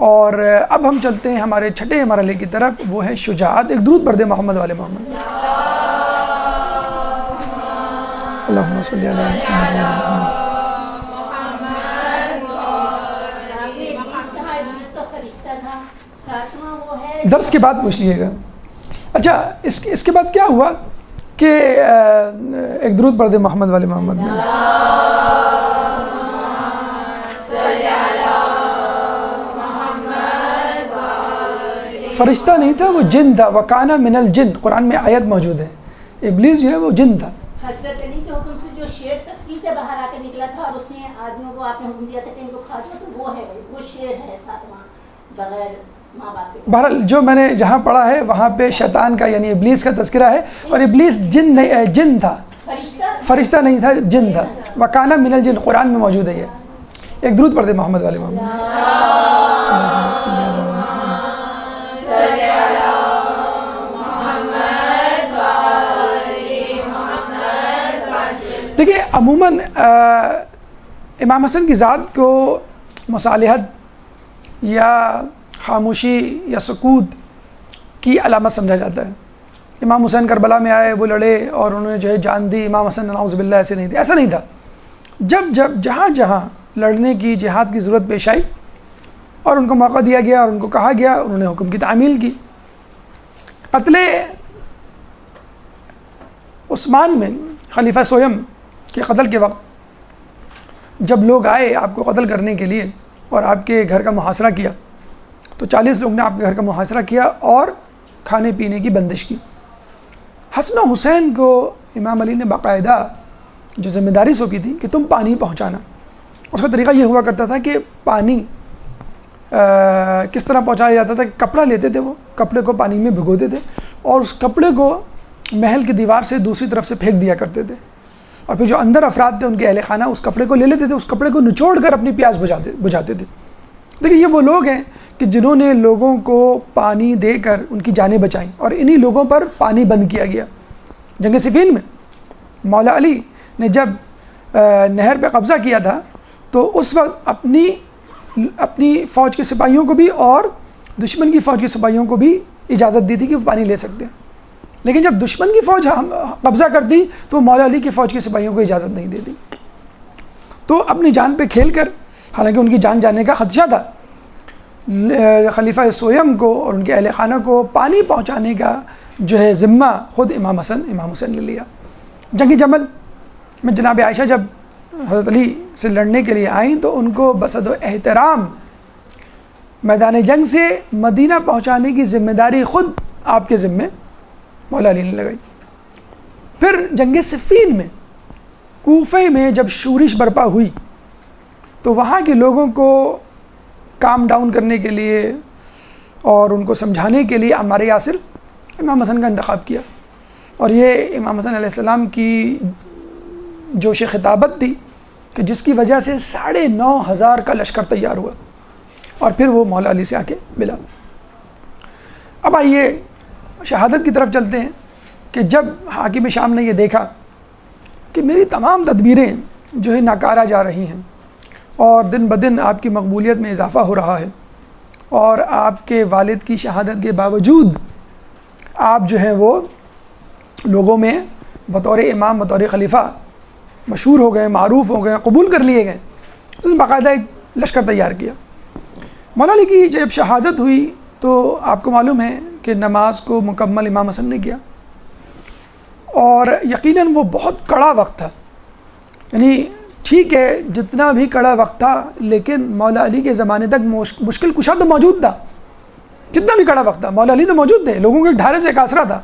B: اور اب ہم چلتے ہیں ہمارے چھٹے مرحلے کی طرف، وہ ہے شجاعت۔ ایک درود پڑھ دیں محمد والے محمد۔ اللہم صلی علی محمد۔ درس کے بعد پوچھ لیے گا۔ اچھا اس کے بعد کیا ہوا کہ ایک درود پڑھ دیں محمد والے محمد میں۔ فرشتہ نہیں تھا، وہ جن تھا، وَكَانَ مِنَ الْجِنِّ، قرآن میں آیت موجود ہے، ابلیس جو ہے وہ جن تھا۔
C: حضرت علی کے حکم سے جو شیر تصویر سے باہر آ کر نکلا تھا اور اس نے آدمیوں کو آپ نے حکم دیا تھا کہ ان کو کھا جاؤ، تو وہ ہے، وہ شیر ہے ساتواں بغیر ماں باپ کے۔
B: بہرحال جو میں نے جہاں پڑھا ہے وہاں پہ شیطان کا یعنی ابلیس کا تذکرہ ہے، اور ابلیس جن تھا، فرشتہ نہیں تھا، جن تھا۔ وَكَانَ مِنَ الْجِنِّ قرآن میں موجود ہے یہ۔ ایک درود پڑھ دیں محمد والے محمد۔ دیکھیے عموماً امام حسن کی ذات کو مصالحت یا خاموشی یا سکوت کی علامت سمجھا جاتا ہے۔ امام حسین کربلا میں آئے، وہ لڑے اور انہوں نے جو ہے جان دی۔ امام حسن نعوذ باللہ ایسے نہیں تھے، ایسا نہیں تھا۔ جب جہاں جہاں لڑنے کی، جہاد کی ضرورت پیش آئی اور ان کو موقع دیا گیا اور ان کو کہا گیا، انہوں نے حکم کی تعمیل کی۔ قتل عثمان میں خلیفہ سویم کے قتل کے وقت جب لوگ آئے آپ کو قتل کرنے کے لیے اور آپ کے گھر کا محاصرہ کیا، تو 40 لوگ نے آپ کے گھر کا محاصرہ کیا اور کھانے پینے کی بندش کی۔ حسن و حسین کو امام علی نے باقاعدہ جو ذمہ داری سونپی تھی کہ تم پانی پہنچانا۔ اس کا طریقہ یہ ہوا کرتا تھا کہ پانی کس طرح پہنچایا جاتا تھا کہ کپڑا لیتے تھے، وہ کپڑے کو پانی میں بھگوتے تھے اور اس کپڑے کو محل کی دیوار سے دوسری طرف سے پھینک دیا کرتے تھے، اور پھر جو اندر افراد تھے ان کے اہل خانہ اس کپڑے کو لے لیتے تھے، اس کپڑے کو نچوڑ کر اپنی پیاس بجھاتے تھے۔ دیکھیے یہ وہ لوگ ہیں کہ جنہوں نے لوگوں کو پانی دے کر ان کی جانیں بچائیں، اور انہی لوگوں پر پانی بند کیا گیا۔ جنگ صفین میں مولا علی نے جب نہر پہ قبضہ کیا تھا تو اس وقت اپنی فوج کے سپاہیوں کو بھی اور دشمن کی فوج کے سپاہیوں کو بھی اجازت دی تھی کہ وہ پانی لے سکتے ہیں، لیکن جب دشمن کی فوج قبضہ کرتی تو مولا علی کی فوج کے سپاہیوں کو اجازت نہیں دیتی۔ تو اپنی جان پہ کھیل کر، حالانکہ ان کی جان جانے کا خدشہ تھا، خلیفہ سویم کو اور ان کے اہل خانہ کو پانی پہنچانے کا جو ہے ذمہ خود امام حسین نے لیا۔ جنگ جمل میں جناب عائشہ جب حضرت علی سے لڑنے کے لیے آئیں تو ان کو بصد و احترام میدان جنگ سے مدینہ پہنچانے کی ذمہ داری خود آپ کے ذمے مولا علی نے لگائی۔ پھر جنگ صفین میں کوفے میں جب شورش برپا ہوئی تو وہاں کے لوگوں کو کام ڈاؤن کرنے کے لیے اور ان کو سمجھانے کے لیے عمار یاسر امام حسن کا انتخاب کیا، اور یہ امام حسن علیہ السلام کی جوش خطابت تھی کہ جس کی وجہ سے 9,500 کا لشکر تیار ہوا، اور پھر وہ مولا علی سے آ کے ملا۔ اب آئیے شہادت کی طرف چلتے ہیں کہ جب حاکم شام نے یہ دیکھا کہ میری تمام تدبیریں جو ہے ناکارہ جا رہی ہیں اور دن بدن آپ کی مقبولیت میں اضافہ ہو رہا ہے، اور آپ کے والد کی شہادت کے باوجود آپ جو ہیں وہ لوگوں میں بطور امام، بطور خلیفہ مشہور ہو گئے، معروف ہو گئے، قبول کر لیے گئے، تو اس نے باقاعدہ ایک لشکر تیار کیا۔ مولا علی کی جب شہادت ہوئی تو آپ کو معلوم ہے کہ نماز کو مکمل امام حسن نے کیا، اور یقیناً وہ بہت کڑا وقت تھا، یعنی ٹھیک ہے جتنا بھی کڑا وقت تھا لیکن مولا علی کے زمانے تک مشکل کشا تو موجود تھا، کتنا بھی کڑا وقت تھا، مولا علی تو موجود تھے، لوگوں کے ڈھارے سے ایک آسرا تھا.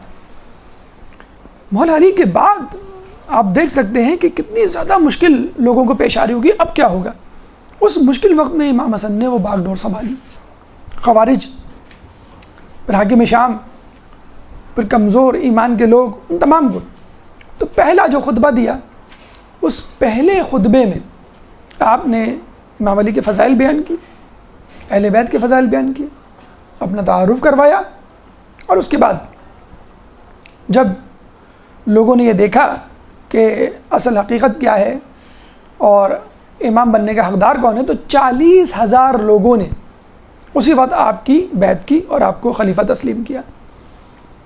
B: مولا علی کے بعد آپ دیکھ سکتے ہیں کہ کتنی زیادہ مشکل لوگوں کو پیش آ رہی ہوگی. اب کیا ہوگا؟ اس مشکل وقت میں امام حسن نے وہ باغ ڈور سنبھالی. خوارج، پھر حاکم شام، پھر کمزور ایمان کے لوگ، ان تمام کو. تو پہلا جو خطبہ دیا، اس پہلے خطبے میں آپ نے امام علی کے فضائل بیان کی، اہل بیت کے فضائل بیان کیے، اپنا تعارف کروایا. اور اس کے بعد جب لوگوں نے یہ دیکھا کہ اصل حقیقت کیا ہے اور امام بننے کا حقدار کون ہے، تو 40,000 لوگوں نے اسی وقت آپ کی بیعت کی اور آپ کو خلیفہ تسلیم کیا.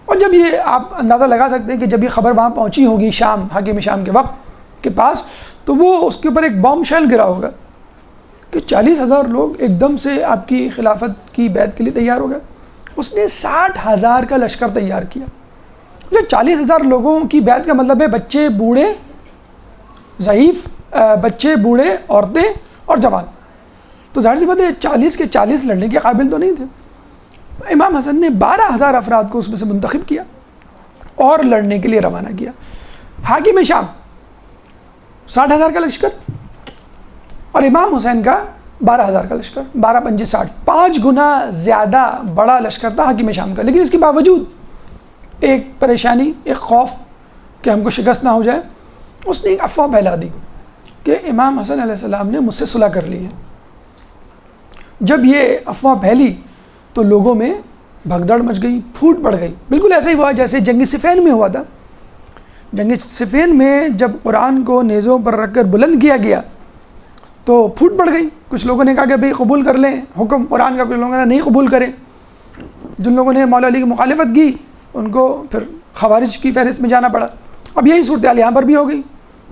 B: اور جب یہ آپ اندازہ لگا سکتے ہیں کہ جب یہ خبر وہاں پہنچی ہوگی شام، حاکم شام کے وقت کے پاس، تو وہ اس کے اوپر ایک بام شیل گرا ہوگا کہ 40,000 لوگ ایک دم سے آپ کی خلافت کی بیعت کے لیے تیار ہو گئے. اس نے 60,000 کا لشکر تیار کیا. 40,000 لوگوں کی بیعت کا مطلب ہے بچے، بوڑھے، ضعیف، بچے، بوڑھے، عورتیں اور جوان. تو ظاہر سی بات ہے 40 کے 40 لڑنے کے قابل تو نہیں تھے. امام حسن نے 12,000 افراد کو اس میں سے منتخب کیا اور لڑنے کے لیے روانہ کیا. حاکم شام 60,000 کا لشکر اور امام حسین کا 12,000 کا لشکر، 12 پنجے 60، 5 گنا زیادہ بڑا لشکر تھا حاکم شام کا. لیکن اس کے باوجود ایک پریشانی، ایک خوف کہ ہم کو شکست نہ ہو جائے، اس نے ایک افواہ پھیلا دی کہ امام حسن علیہ السلام نے مجھ سے صلح کر لی ہے. جب یہ افواہ پھیلی تو لوگوں میں بھگدڑ مچ گئی، پھوٹ پڑ گئی. بالکل ایسا ہی ہوا جیسے جنگ صفین میں ہوا تھا. جنگ صفین میں جب قرآن کو نیزوں پر رکھ کر بلند کیا گیا تو پھوٹ پڑ گئی. کچھ لوگوں نے کہا کہ بھئی قبول کر لیں حکم قرآن کا، کچھ لوگوں نے نہیں قبول کرے. جن لوگوں نے مولا علی کی مخالفت کی ان کو پھر خوارج کی فہرست میں جانا پڑا. اب یہی صورتحال یہاں پر بھی ہو گئی.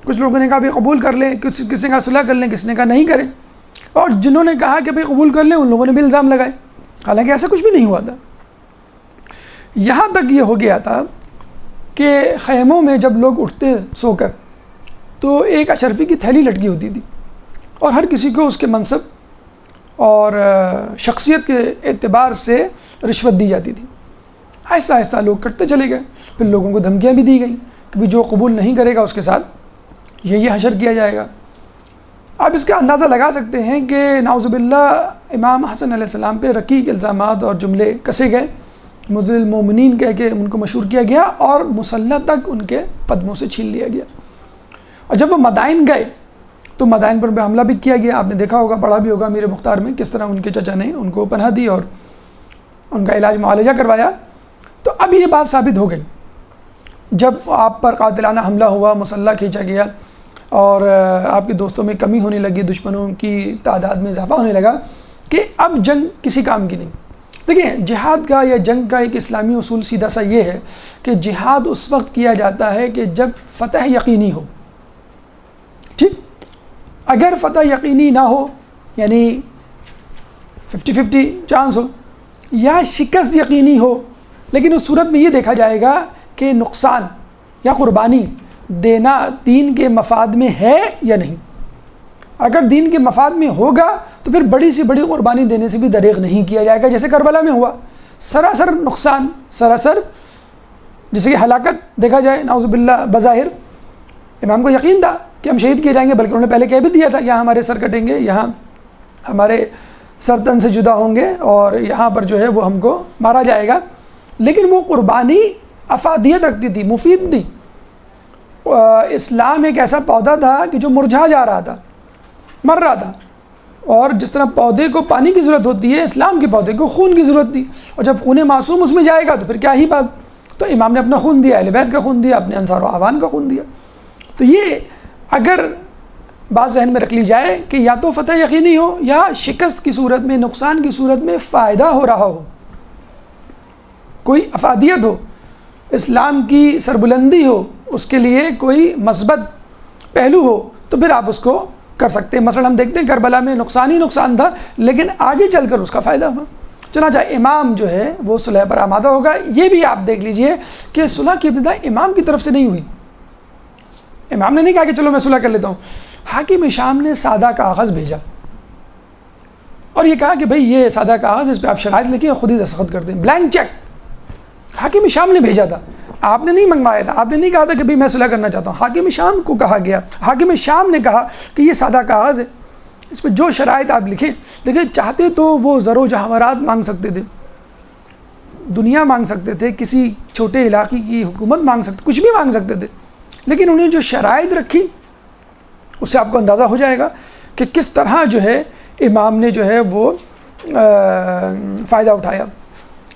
B: کچھ لوگوں نے کہا بھئی قبول کر لیں، کس نے کہا صلح کر لیں، کس نے کہا نہیں کریں. اور جنہوں نے کہا کہ بھئی قبول کر لیں ان لوگوں نے بھی الزام لگائے، حالانکہ ایسا کچھ بھی نہیں ہوا تھا. یہاں تک یہ ہو گیا تھا کہ خیموں میں جب لوگ اٹھتے سو کر تو ایک اشرفی کی تھیلی لٹکی ہوتی تھی اور ہر کسی کو اس کے منصب اور شخصیت کے اعتبار سے رشوت دی جاتی تھی. آہستہ آہستہ لوگ کٹتے چلے گئے. پھر لوگوں کو دھمکیاں بھی دی گئیں کہ بھی جو قبول نہیں کرے گا اس کے ساتھ یہ حشر کیا جائے گا. آپ اس کا اندازہ لگا سکتے ہیں کہ نعوذ باللہ امام حسن علیہ السلام پہ رقیق الزامات اور جملے کسے گئے، مضل المومنین کہہ کے ان کو مشہور کیا گیا اور مسلح تک ان کے قدموں سے چھین لیا گیا. اور جب وہ مدائن گئے تو مدائن پر حملہ بھی کیا گیا. آپ نے دیکھا ہوگا، پڑھا بھی ہوگا میرے مختار میں، کس طرح ان کے چچا نے ان کو پناہ دی اور ان کا علاج معالجہ کروایا. تو اب یہ بات ثابت ہو گئی جب آپ پر قاتلانہ حملہ ہوا، مسلح کھینچا گیا اور آپ کے دوستوں میں کمی ہونے لگی، دشمنوں کی تعداد میں اضافہ ہونے لگا، کہ اب جنگ کسی کام کی نہیں. دیکھیں، جہاد کا یا جنگ کا ایک اسلامی اصول سیدھا سا یہ ہے کہ جہاد اس وقت کیا جاتا ہے کہ جب فتح یقینی ہو. ٹھیک، اگر فتح یقینی نہ ہو یعنی 50-50 چانس ہو، یا شکست یقینی ہو، لیکن اس صورت میں یہ دیکھا جائے گا کہ نقصان یا قربانی دینا دین کے مفاد میں ہے یا نہیں. اگر دین کے مفاد میں ہوگا تو پھر بڑی سی بڑی قربانی دینے سے بھی دریغ نہیں کیا جائے گا، جیسے کربلا میں ہوا. سراسر نقصان، سراسر جیسے کہ ہلاکت دیکھا جائے نعوذ باللہ. بظاہر امام کو یقین تھا کہ ہم شہید کیے جائیں گے، بلکہ انہوں نے پہلے کہہ بھی دیا تھا یہاں ہمارے سر کٹیں گے، یہاں ہمارے سر تن سے جدا ہوں گے اور یہاں پر جو ہے وہ ہم کو مارا جائے گا. لیکن وہ قربانی افادیت رکھتی تھی، مفید تھی. اسلام ایک ایسا پودا تھا کہ جو مرجھا جا رہا تھا، مر رہا تھا، اور جس طرح پودے کو پانی کی ضرورت ہوتی ہے، اسلام کے پودے کو خون کی ضرورت تھی. اور جب خون معصوم اس میں جائے گا تو پھر کیا ہی بات. تو امام نے اپنا خون دیا، اہل بیت کا خون دیا، اپنے انصار و اعوان کا خون دیا. تو یہ اگر بات ذہن میں رکھ لی جائے کہ یا تو فتح یقینی ہو یا شکست کی صورت میں، نقصان کی صورت میں فائدہ ہو رہا ہو، کوئی افادیت ہو، اسلام کی سربلندی ہو، اس کے لیے کوئی مثبت پہلو ہو، تو پھر آپ اس کو کر سکتے ہیں. مثلا ہم دیکھتے ہیں کربلا میں نقصان ہی نقصان تھا، لیکن آگے چل کر اس کا فائدہ ہوا. چنانچہ امام جو ہے وہ صلح پر آمادہ ہوگا. یہ بھی آپ دیکھ لیجئے کہ صلح کی ابتدا امام کی طرف سے نہیں ہوئی. امام نے نہیں کہا کہ چلو میں صلح کر لیتا ہوں. حاکم شام نے سادہ کاغذ بھیجا اور یہ کہا کہ بھئی یہ سادہ کاغذ، اس پہ آپ شرائط لکھیں اور خود ہی دستخط کر دیں، بلینک چیک. حاکم شام نے بھیجا تھا، آپ نے نہیں منگوایا تھا، آپ نے نہیں کہا تھا کہ بھئی میں صلح کرنا چاہتا ہوں. حاکم شام کو کہا گیا، حاکم شام نے کہا کہ یہ سادہ کاغذ ہے، اس پہ جو شرائط آپ لکھیں. دیکھیں چاہتے تو وہ زر و جواہرات مانگ سکتے تھے، دنیا مانگ سکتے تھے، کسی چھوٹے علاقے کی حکومت مانگ سکتے، کچھ بھی مانگ سکتے تھے، لیکن انہیں جو شرائط رکھی اس سے آپ کو اندازہ ہو جائے گا کہ کس طرح جو ہے امام نے جو ہے وہ فائدہ اٹھایا.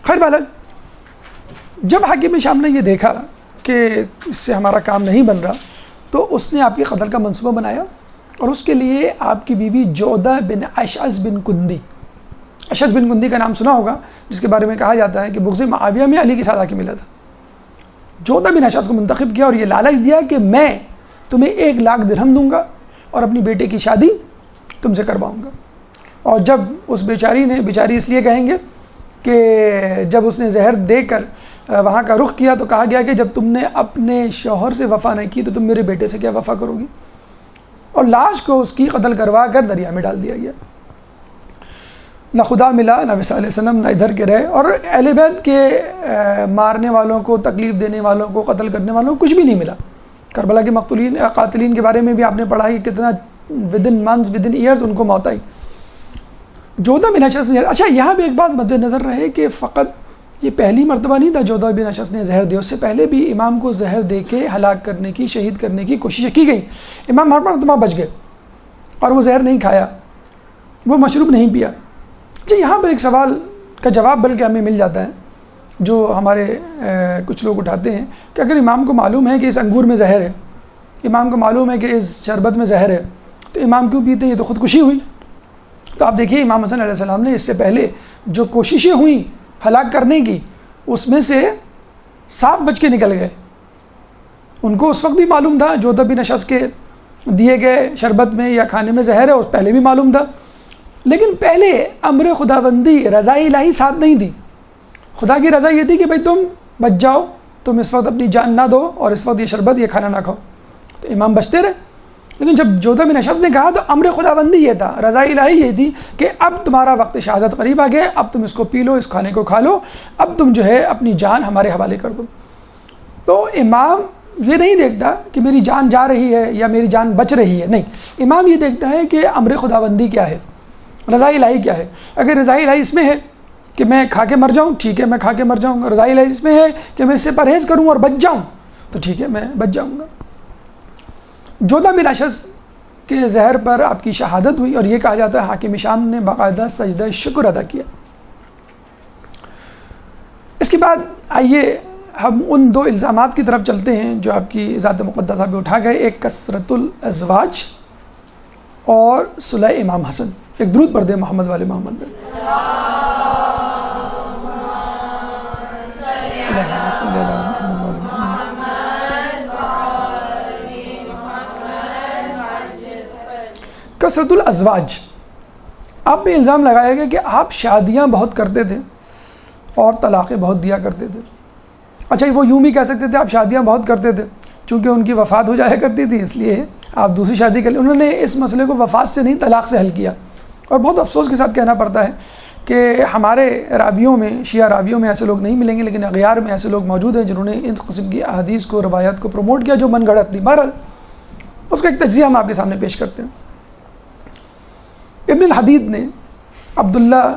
B: خیر بہرحال جب حاکم شام نے یہ دیکھا کہ اس سے ہمارا کام نہیں بن رہا تو اس نے آپ کے قتل کا منصوبہ بنایا، اور اس کے لیے آپ کی بیوی جودہ بن اشعث بن کندی، اشعث بن کندی کا نام سنا ہوگا، جس کے بارے میں کہا جاتا ہے کہ بغض معاویہ میں علی کے ساتھ آ کے ملا تھا. جودہ بن اشعث کو منتخب کیا اور یہ لالچ دیا کہ میں تمہیں 1,00,000 درہم دوں گا اور اپنی بیٹے کی شادی تم سے کرواؤں گا. اور جب اس بیچاری اس لیے کہیں گے کہ جب اس نے زہر دے کر وہاں کا رخ کیا تو کہا گیا کہ جب تم نے اپنے شوہر سے وفا نہیں کی تو تم میرے بیٹے سے کیا وفا کرو گی، اور لاش کو اس کی قتل کروا کر دریا میں ڈال دیا گیا. نہ خدا ملا، نہ نبی صلی اللہ علیہ وسلم، نہ ادھر کے رہے، اور اہل بیت کے مارنے والوں کو، تکلیف دینے والوں کو، قتل کرنے والوں کو کچھ بھی نہیں ملا. کربلا کے قاتلین کے بارے میں بھی آپ نے پڑھا کہ کتنا ودن منتھس ودن ایئرز ان کو موت آئی. جودہ بن اشعث نے، اچھا یہاں بھی ایک بات مد نظر رہے کہ فقط یہ پہلی مرتبہ نہیں تھا جودہ بن اشعث نے زہر دیا، اس سے پہلے بھی امام کو زہر دے کے ہلاک کرنے کی، شہید کرنے کی کوشش کی گئی. امام ہر مرتبہ بچ گئے اور وہ زہر نہیں کھایا، وہ مشروب نہیں پیا. اچھا یہاں پر ایک سوال کا جواب بلکہ ہمیں مل جاتا ہے جو ہمارے کچھ لوگ اٹھاتے ہیں کہ اگر امام کو معلوم ہے کہ اس انگور میں زہر ہے، امام کو معلوم ہے کہ اس شربت میں زہر ہے، تو امام کیوں پیتے ہیں؟ یہ تو خودکشی ہوئی. تو آپ دیکھیے امام حسن علیہ السلام نے اس سے پہلے جو کوششیں ہوئیں ہلاک کرنے کی، اس میں سے صاف بچ کے نکل گئے. ان کو اس وقت بھی معلوم تھا جودہ بن اشعث کے دیے گئے شربت میں یا کھانے میں زہر ہے، اور پہلے بھی معلوم تھا، لیکن پہلے امر خداوندی، رضا الہی ساتھ نہیں تھی. خدا کی رضا یہ تھی کہ بھئی تم بچ جاؤ، تم اس وقت اپنی جان نہ دو اور اس وقت یہ شربت، یہ کھانا نہ کھاؤ، تو امام بچتے رہے. لیکن جب جودہ بن اشعث نے کہا تو امر خداوندی یہ تھا، رضا الہی یہ تھی کہ اب تمہارا وقت شہادت قریب آ گیا، اب تم اس کو پی لو، اس کھانے کو کھا لو، اب تم جو ہے اپنی جان ہمارے حوالے کر دو. تو امام یہ نہیں دیکھتا کہ میری جان جا رہی ہے یا میری جان بچ رہی ہے، نہیں، امام یہ دیکھتا ہے کہ امر خداوندی کیا ہے، رضا الہی کیا ہے. اگر رضا الہی اس میں ہے کہ میں کھا کے مر جاؤں، ٹھیک ہے میں کھا کے مر جاؤں گا. رضا الہی اس میں ہے کہ میں اس سے پرہیز کروں اور بچ جاؤں، تو ٹھیک ہے میں بچ جاؤں گا. جودہ بن اشعث کے زہر پر آپ کی شہادت ہوئی، اور یہ کہا جاتا ہے حاکم شام نے باقاعدہ سجدہ شکر ادا کیا. اس کے بعد آئیے ہم ان 2 الزامات کی طرف چلتے ہیں جو آپ کی ذات مقدسہ پہ اٹھا گئے، ایک کثرت الازواج اور صلح امام حسن. ایک درود پڑھ دیں محمد والے محمد پہ. کثرت الازواج، آپ پہ الزام لگایا گیا کہ آپ شادیاں بہت کرتے تھے اور طلاقیں بہت دیا کرتے تھے. اچھا وہ یوں بھی کہہ سکتے تھے آپ شادیاں بہت کرتے تھے، چونکہ ان کی وفات ہو جایا کرتی تھی اس لیے آپ دوسری شادی کر لیں. انہوں نے اس مسئلے کو وفات سے نہیں طلاق سے حل کیا، اور بہت افسوس کے ساتھ کہنا پڑتا ہے کہ ہمارے راویوں میں، شیعہ راویوں میں ایسے لوگ نہیں ملیں گے، لیکن اغیار میں ایسے لوگ موجود ہیں جنہوں نے ان قسم کی احادیث کو، روایات کو پروموٹ کیا جو من گھڑت تھی. بہرحال اس کا ایک تجزیہ ہم آپ کے سامنے پیش کرتے ہیں. ابن الحدید نے عبداللہ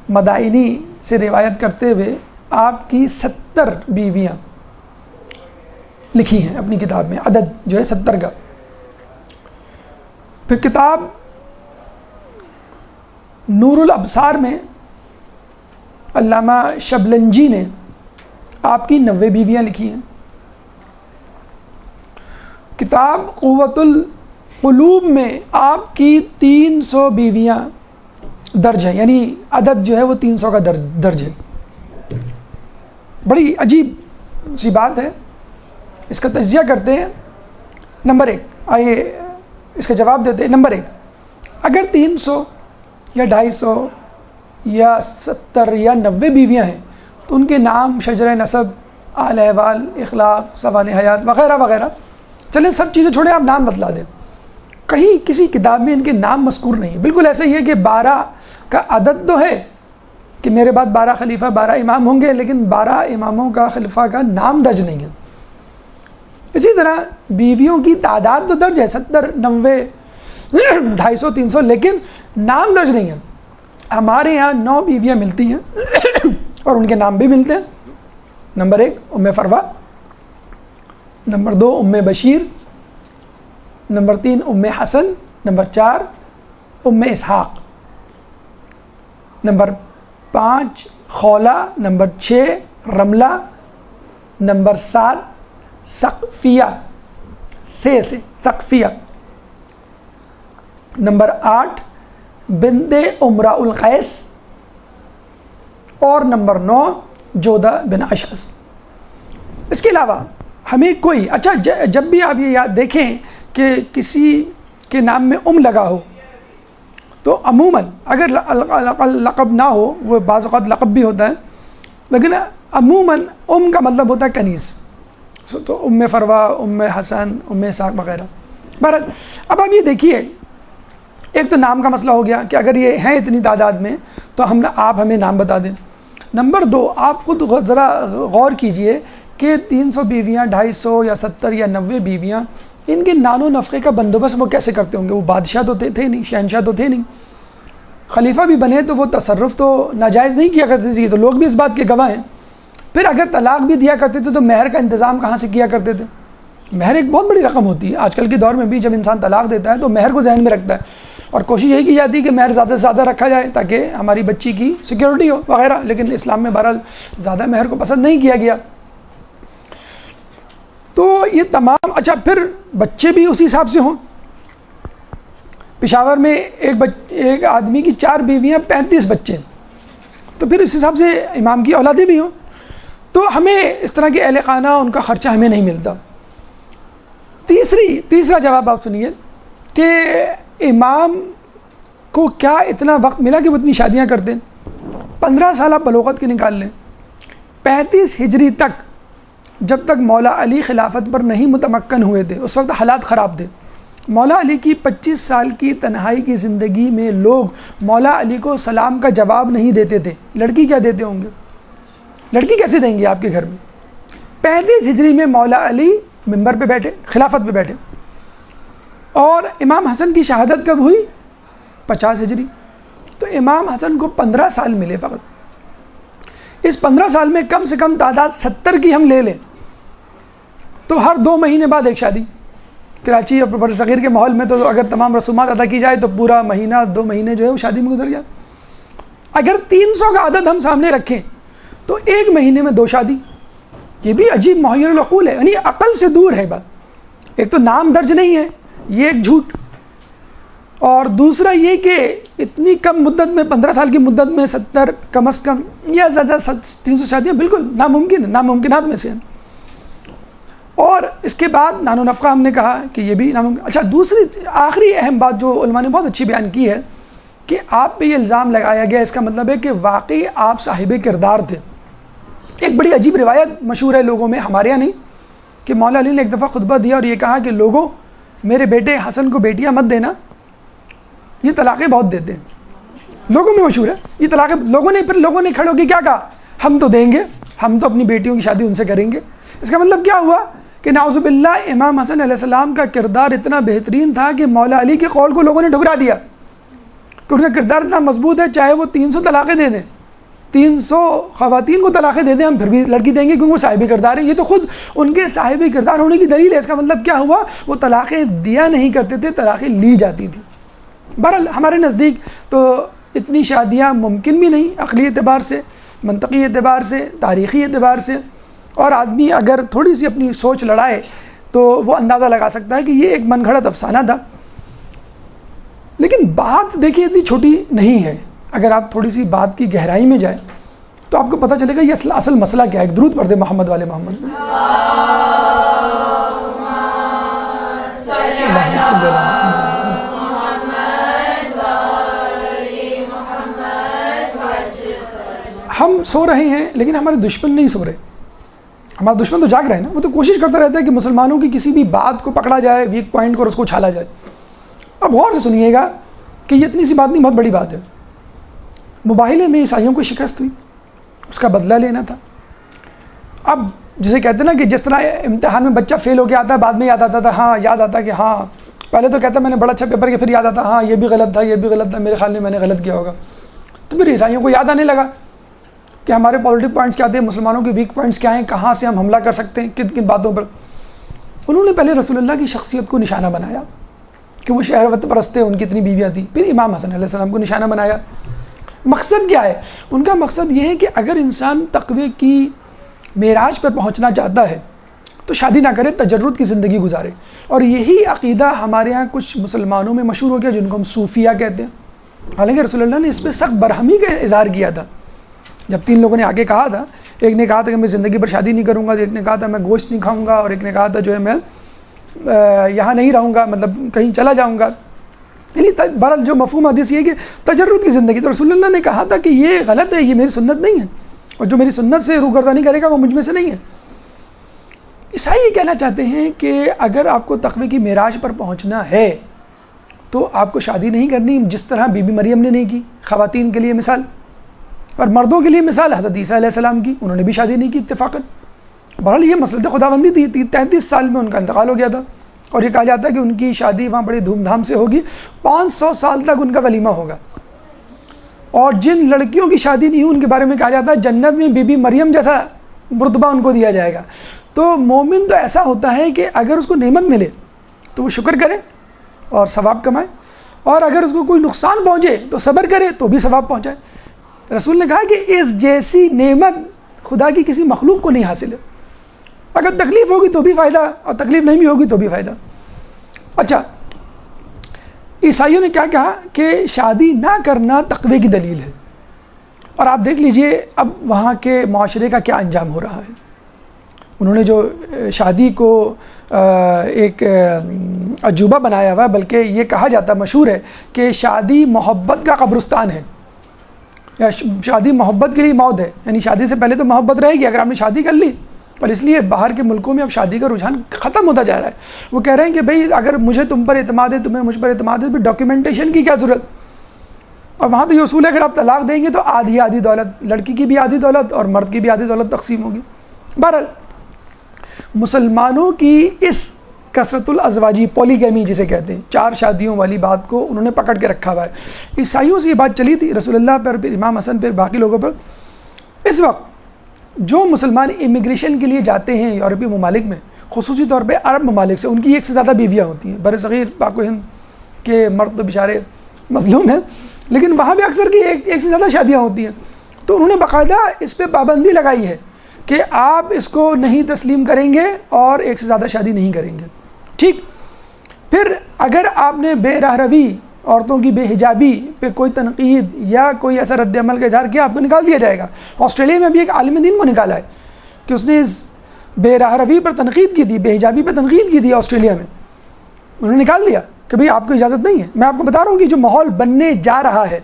B: مدائنی سے روایت کرتے ہوئے آپ کی 70 بیویاں لکھی ہیں اپنی کتاب میں، عدد جو ہے 70 کا. پھر کتاب نور الابصار میں علامہ شبلنجی نے آپ کی 90 بیویاں لکھی ہیں. کتاب قوت القلوب میں آپ کی 300 بیویاں درج ہیں، یعنی عدد جو ہے وہ 300 کا درج ہے. بڑی عجیب سی بات ہے، اس کا تجزیہ کرتے ہیں. نمبر 1، آئیے اس کا جواب دیتے ہیں. نمبر 1، اگر 300 یا 250 یا 70 یا 90 بیویاں ہیں تو ان کے نام، شجرہ نسب، اعلی احوال، اخلاق، سوانح حیات وغیرہ وغیرہ، چلیں سب چیزیں چھوڑیں، آپ نام بتلا دیں. کہیں کسی کتاب میں ان کے نام مذکور نہیں ہے. بالکل ایسے ہی ہے کہ 12 کا عدد تو ہے کہ میرے بعد 12 خلیفہ 12 امام ہوں گے، لیکن 12 اماموں کا خلیفہ کا نام درج نہیں ہے۔ اسی طرح بیویوں کی تعداد تو درج ہے 70 90 250 300، لیکن نام درج نہیں ہے۔ ہمارے یہاں 9 بیویاں ملتی ہیں اور ان کے نام بھی ملتے ہیں۔ نمبر 1 ام فروا، نمبر 2 ام بشیر، نمبر 3 ام حسن، نمبر 4 ام اسحاق، نمبر 5 خولہ، نمبر 6 رملہ، نمبر 7 ثقفیہ سے ثقفیہ، نمبر 8 بنت امراء القیس، اور نمبر 9 جودہ بن اشعث۔ اس کے علاوہ ہمیں کوئی جب بھی آپ یہ یاد دیکھیں کہ کسی کے نام میں لگا ہو تو عموماً اگر لقب نہ ہو، وہ بعض اوقات لقب بھی ہوتا ہے، لیکن عموماً کا مطلب ہوتا ہے کنیز، تو ام فروا، ام حسن، ام اسحاق وغیرہ۔ بہرحال اب آپ یہ دیکھیے، ایک تو نام کا مسئلہ ہو گیا کہ اگر یہ ہیں اتنی تعداد میں تو آپ ہمیں نام بتا دیں۔ نمبر 2، آپ خود ذرا غور کیجئے کہ 300 بیویاں، 250 یا 70 یا 90 بیویاں، ان کے نان و نفقے کا بندوبست وہ کیسے کرتے ہوں گے؟ وہ بادشاہ تو تھے نہیں، شہنشاہ تو تھے نہیں، خلیفہ بھی بنے تو وہ تصرف تو ناجائز نہیں کیا کرتے تھے، تو لوگ بھی اس بات کے گواہ ہیں۔ پھر اگر طلاق بھی دیا کرتے تھے تو مہر کا انتظام کہاں سے کیا کرتے تھے؟ مہر ایک بہت بڑی رقم ہوتی ہے، آج کل کے دور میں بھی جب انسان طلاق دیتا ہے تو مہر کو ذہن میں رکھتا ہے، اور کوشش یہی کی جاتی ہے کہ مہر زیادہ سے زیادہ رکھا جائے تاکہ ہماری بچی کی سیکیورٹی ہو وغیرہ، لیکن اسلام میں بہرحال زیادہ مہر کو پسند نہیں کیا گیا۔ تو یہ تمام پھر بچے بھی اسی حساب سے ہوں۔ پشاور میں ایک آدمی کی 4 بیویاں 35 بچے، تو پھر اس حساب سے امام کی اولادیں بھی ہوں، تو ہمیں اس طرح کے اہل خانہ ان کا خرچہ ہمیں نہیں ملتا۔ تیسرا جواب آپ سنیے کہ امام کو کیا اتنا وقت ملا کہ وہ اتنی شادیاں کرتے ہیں؟ 15 سال آپ بلوغت کے نکال لیں، 35 ہجری تک، جب تک مولا علی خلافت پر نہیں متمکن ہوئے تھے، اس وقت حالات خراب تھے۔ مولا علی کی 25 سال کی تنہائی کی زندگی میں لوگ مولا علی کو سلام کا جواب نہیں دیتے تھے، لڑکی کیا دیتے ہوں گے؟ لڑکی کیسے دیں گے آپ کے گھر میں؟ 35 ہجری میں مولا علی منبر پہ بیٹھے، خلافت پہ بیٹھے، اور امام حسن کی شہادت کب ہوئی؟ 50 ہجری۔ تو امام حسن کو 15 سال ملے فقط۔ اس 15 سال میں کم سے کم تعداد 70 کی ہم لے لیں تو ہر 2 مہینے بعد ایک شادی۔ کراچی اور برصغیر کے ماحول میں تو اگر تمام رسومات ادا کی جائے تو پورا مہینہ 2 مہینے جو ہے وہ شادی میں گزر جائے۔ اگر 300 کا عدد ہم سامنے رکھیں تو 1 مہینے میں 2 شادی۔ یہ بھی عجیب محیر العقول ہے، یعنی عقل سے دور ہے بات۔ ایک تو نام درج نہیں ہے، یہ ایک جھوٹ، اور دوسرا یہ کہ اتنی کم مدت میں 15 سال کی مدت میں 70 کم از کم یا زیادہ 300 شادیاں بالکل ناممکن ہے، ناممکنات میں سے ہیں۔ اور اس کے بعد نان و نفقہ ہم نے کہا کہ یہ بھی ناممکن۔ دوسری آخری اہم بات جو علماء نے بہت اچھی بیان کی ہے کہ آپ پہ یہ الزام لگایا گیا، اس کا مطلب ہے کہ واقعی آپ صاحب کردار تھے۔ ایک بڑی عجیب روایت مشہور ہے لوگوں میں، ہمارے یہاں نہیں، کہ مولا علی نے ایک دفعہ خطبہ دیا اور یہ کہا کہ لوگوں، میرے بیٹے حسن کو بیٹیاں مت دینا، یہ طلاقیں بہت دیتے ہیں۔ لوگوں میں مشہور ہے یہ طلاقیں۔ لوگوں نے کھڑے ہو کے کیا کہا؟ ہم تو دیں گے، ہم تو اپنی بیٹیوں کی شادی ان سے کریں گے۔ اس کا مطلب کیا ہوا کہ نعوذ باللہ امام حسن علیہ السلام کا کردار اتنا بہترین تھا کہ مولا علی کے قول کو لوگوں نے ٹھکرا دیا، کہ ان کا کردار اتنا مضبوط ہے، چاہے وہ 300 طلاقیں دے دیں، 300 خواتین کو طلاقیں دے دیں، ہم پھر بھی لڑکی دیں گے کیونکہ وہ صاحب کردار ہیں۔ یہ تو خود ان کے صاحب کردار ہونے کی دلیل ہے۔ اس کا مطلب کیا ہوا؟ وہ طلاقیں دیا نہیں کرتے تھے، طلاقیں لی جاتی تھی۔ بہرحال ہمارے نزدیک تو اتنی شادیاں ممکن بھی نہیں، عقلی اعتبار سے، منطقی اعتبار سے، تاریخی اعتبار سے، اور آدمی اگر تھوڑی سی اپنی سوچ لڑائے تو وہ اندازہ لگا سکتا ہے کہ یہ ایک من گھڑت افسانہ تھا۔ لیکن بات دیکھیے اتنی چھوٹی نہیں ہے، اگر آپ تھوڑی سی بات کی گہرائی میں جائیں تو آپ کو پتہ چلے گا یہ اصل مسئلہ کیا ہے۔ ایک درود پڑھ دے محمد والے محمد۔ ہم سو رہے ہیں لیکن ہمارے دشمن نہیں سو رہے، ہمارا دشمن تو جاگ رہا ہے نا، وہ تو کوشش کرتا رہتا ہے کہ مسلمانوں کی کسی بھی بات کو پکڑا جائے، ویک پوائنٹ کو، اور اس کو چھالا جائے۔ اب غور سے سنیے گا کہ یہ اتنی سی بات نہیں، بہت بڑی بات ہے۔ مباہلے میں عیسائیوں کو شکست ہوئی، اس کا بدلہ لینا تھا۔ اب جسے کہتے ہیں نا کہ جس طرح امتحان میں بچہ فیل ہو کے آتا ہے، بعد میں یاد آتا تھا، ہاں یاد آتا کہ ہاں پہلے تو کہتا میں نے بڑا اچھا پیپر کیا، پھر یاد آتا ہاں یہ بھی غلط تھا، یہ بھی غلط تھا، میرے خیال میں نے غلط کیا ہوگا۔ تو پھر عیسائیوں کو یاد آنے لگا کہ ہمارے پولیٹک پوائنٹس کیا تھے، مسلمانوں کے ویک پوائنٹس کیا ہیں، کہاں سے ہم حملہ کر سکتے ہیں، کن کن باتوں پر۔ انہوں نے پہلے رسول اللہ کی شخصیت کو نشانہ بنایا کہ وہ شہوت پرست تھے، ان کی اتنی بیویاں تھیں۔ پھر امام حسن علیہ السلام کو نشانہ بنایا۔ مقصد کیا ہے ان کا؟ مقصد یہ ہے کہ اگر انسان تقوی کی معراج پر پہنچنا چاہتا ہے تو شادی نہ کرے، تجرد کی زندگی گزارے۔ اور یہی عقیدہ ہمارے ہاں کچھ مسلمانوں میں مشہور ہو گیا، جن کو ہم صوفیہ کہتے ہیں۔ حالانکہ رسول اللہ نے اس پہ سخت برہمی کا اظہار کیا تھا۔ جب 3 لوگوں نے آگے کہا تھا، ایک نے کہا تھا کہ میں زندگی پر شادی نہیں کروں گا، ایک نے کہا تھا میں گوشت نہیں کھاؤں گا، اور ایک نے کہا تھا جو ہے میں یہاں نہیں رہوں گا، مطلب کہیں چلا جاؤں گا۔ یعنی بہرحال جو مفہوم حدیث یہ ہے کہ تجرد کی زندگی، تو رسول اللہ نے کہا تھا کہ یہ غلط ہے، یہ میری سنت نہیں ہے، اور جو میری سنت سے روگردانی کرے گا وہ مجھ میں سے نہیں ہے۔ عیسائی یہ کہنا چاہتے ہیں کہ اگر آپ کو تقوی کی معراج پر پہنچنا ہے تو آپ کو شادی نہیں کرنی، جس طرح بی بی مریم نے نہیں کی، خواتین کے لیے مثال، اور مردوں کے لیے مثال حضرت عیسیٰ علیہ السلام کی، انہوں نے بھی شادی نہیں کی اتفاقاً۔ بہرحال یہ مسلط خداوندی تھی، 33 سال میں ان کا انتقال ہو گیا تھا، اور یہ کہا جاتا ہے کہ ان کی شادی وہاں بڑی دھوم دھام سے ہوگی، 500 سال تک ان کا ولیمہ ہوگا۔ اور جن لڑکیوں کی شادی نہیں ہوئی ان کے بارے میں کہا جاتا ہے جنت میں بی بی مریم جیسا مرتبہ ان کو دیا جائے گا۔ تو مومن تو ایسا ہوتا ہے کہ اگر اس کو نعمت ملے تو وہ شکر کرے اور ثواب کمائے، اور اگر اس کو کوئی نقصان پہنچے تو صبر کرے تو بھی ثواب پہنچائے۔ رسول نے کہا کہ اس جیسی نعمت خدا کی کسی مخلوق کو نہیں حاصل ہے، اگر تکلیف ہوگی تو بھی فائدہ، اور تکلیف نہیں بھی ہوگی تو بھی فائدہ۔ اچھا، عیسائیوں نے کیا کہا کہ شادی نہ کرنا تقوی کی دلیل ہے، اور آپ دیکھ لیجئے اب وہاں کے معاشرے کا کیا انجام ہو رہا ہے۔ انہوں نے جو شادی کو ایک عجوبہ بنایا ہوا ہے، بلکہ یہ کہا جاتا مشہور ہے کہ شادی محبت کا قبرستان ہے، یا شادی محبت کے لیے موت ہے۔ یعنی شادی سے پہلے تو محبت رہے گی اگر آپ نے شادی کر لی، اور اس لیے باہر کے ملکوں میں اب شادی کا رجحان ختم ہوتا جا رہا ہے۔ وہ کہہ رہے ہیں کہ بھئی اگر مجھے تم پر اعتماد ہے، تمہیں مجھ پر اعتماد ہے، پھر ڈاکیومنٹیشن کی کیا ضرورت؟ اور وہاں تو یہ اصول ہے اگر آپ طلاق دیں گے تو آدھی دولت، لڑکی کی بھی آدھی دولت اور مرد کی بھی آدھی دولت تقسیم ہوگی۔ بہرحال مسلمانوں کی اس کثرت الازواجی، پولیگیمی جسے کہتے ہیں، 4 شادیوں والی بات کو انہوں نے پکڑ کے رکھا ہوا ہے۔ عیسائیوں سے یہ بات چلی تھی رسول اللہ پر، پھر امام حسن، پھر باقی لوگوں پر۔ اس وقت جو مسلمان امیگریشن کے لیے جاتے ہیں یورپی ممالک میں، خصوصی طور پہ عرب ممالک سے، ان کی 1 سے زیادہ بیویاں ہوتی ہیں۔ بر صغیر پاک و ہند کے مرد تو بیچارے مظلوم ہیں، لیکن وہاں بھی اکثر کی 1 سے زیادہ شادیاں ہوتی ہیں۔ تو انہوں نے باقاعدہ اس پہ پابندی لگائی ہے کہ آپ اس کو نہیں تسلیم کریں گے اور 1 سے زیادہ شادی نہیں کریں گے۔ ٹھیک، پھر اگر آپ نے بے راہ روی، عورتوں کی بے حجابی پہ کوئی تنقید یا کوئی ایسا رد عمل کا اظہار کیا، آپ کو نکال دیا جائے گا۔ آسٹریلیا میں بھی ایک عالم دین کو نکالا ہے کہ اس نے اس بے راہ روی پر تنقید کی تھی، بے حجابی پہ تنقید کی تھی آسٹریلیا میں، انہوں نے نکال دیا کہ بھئی آپ کو اجازت نہیں ہے۔ میں آپ کو بتا رہا ہوں کہ جو ماحول بننے جا رہا ہے،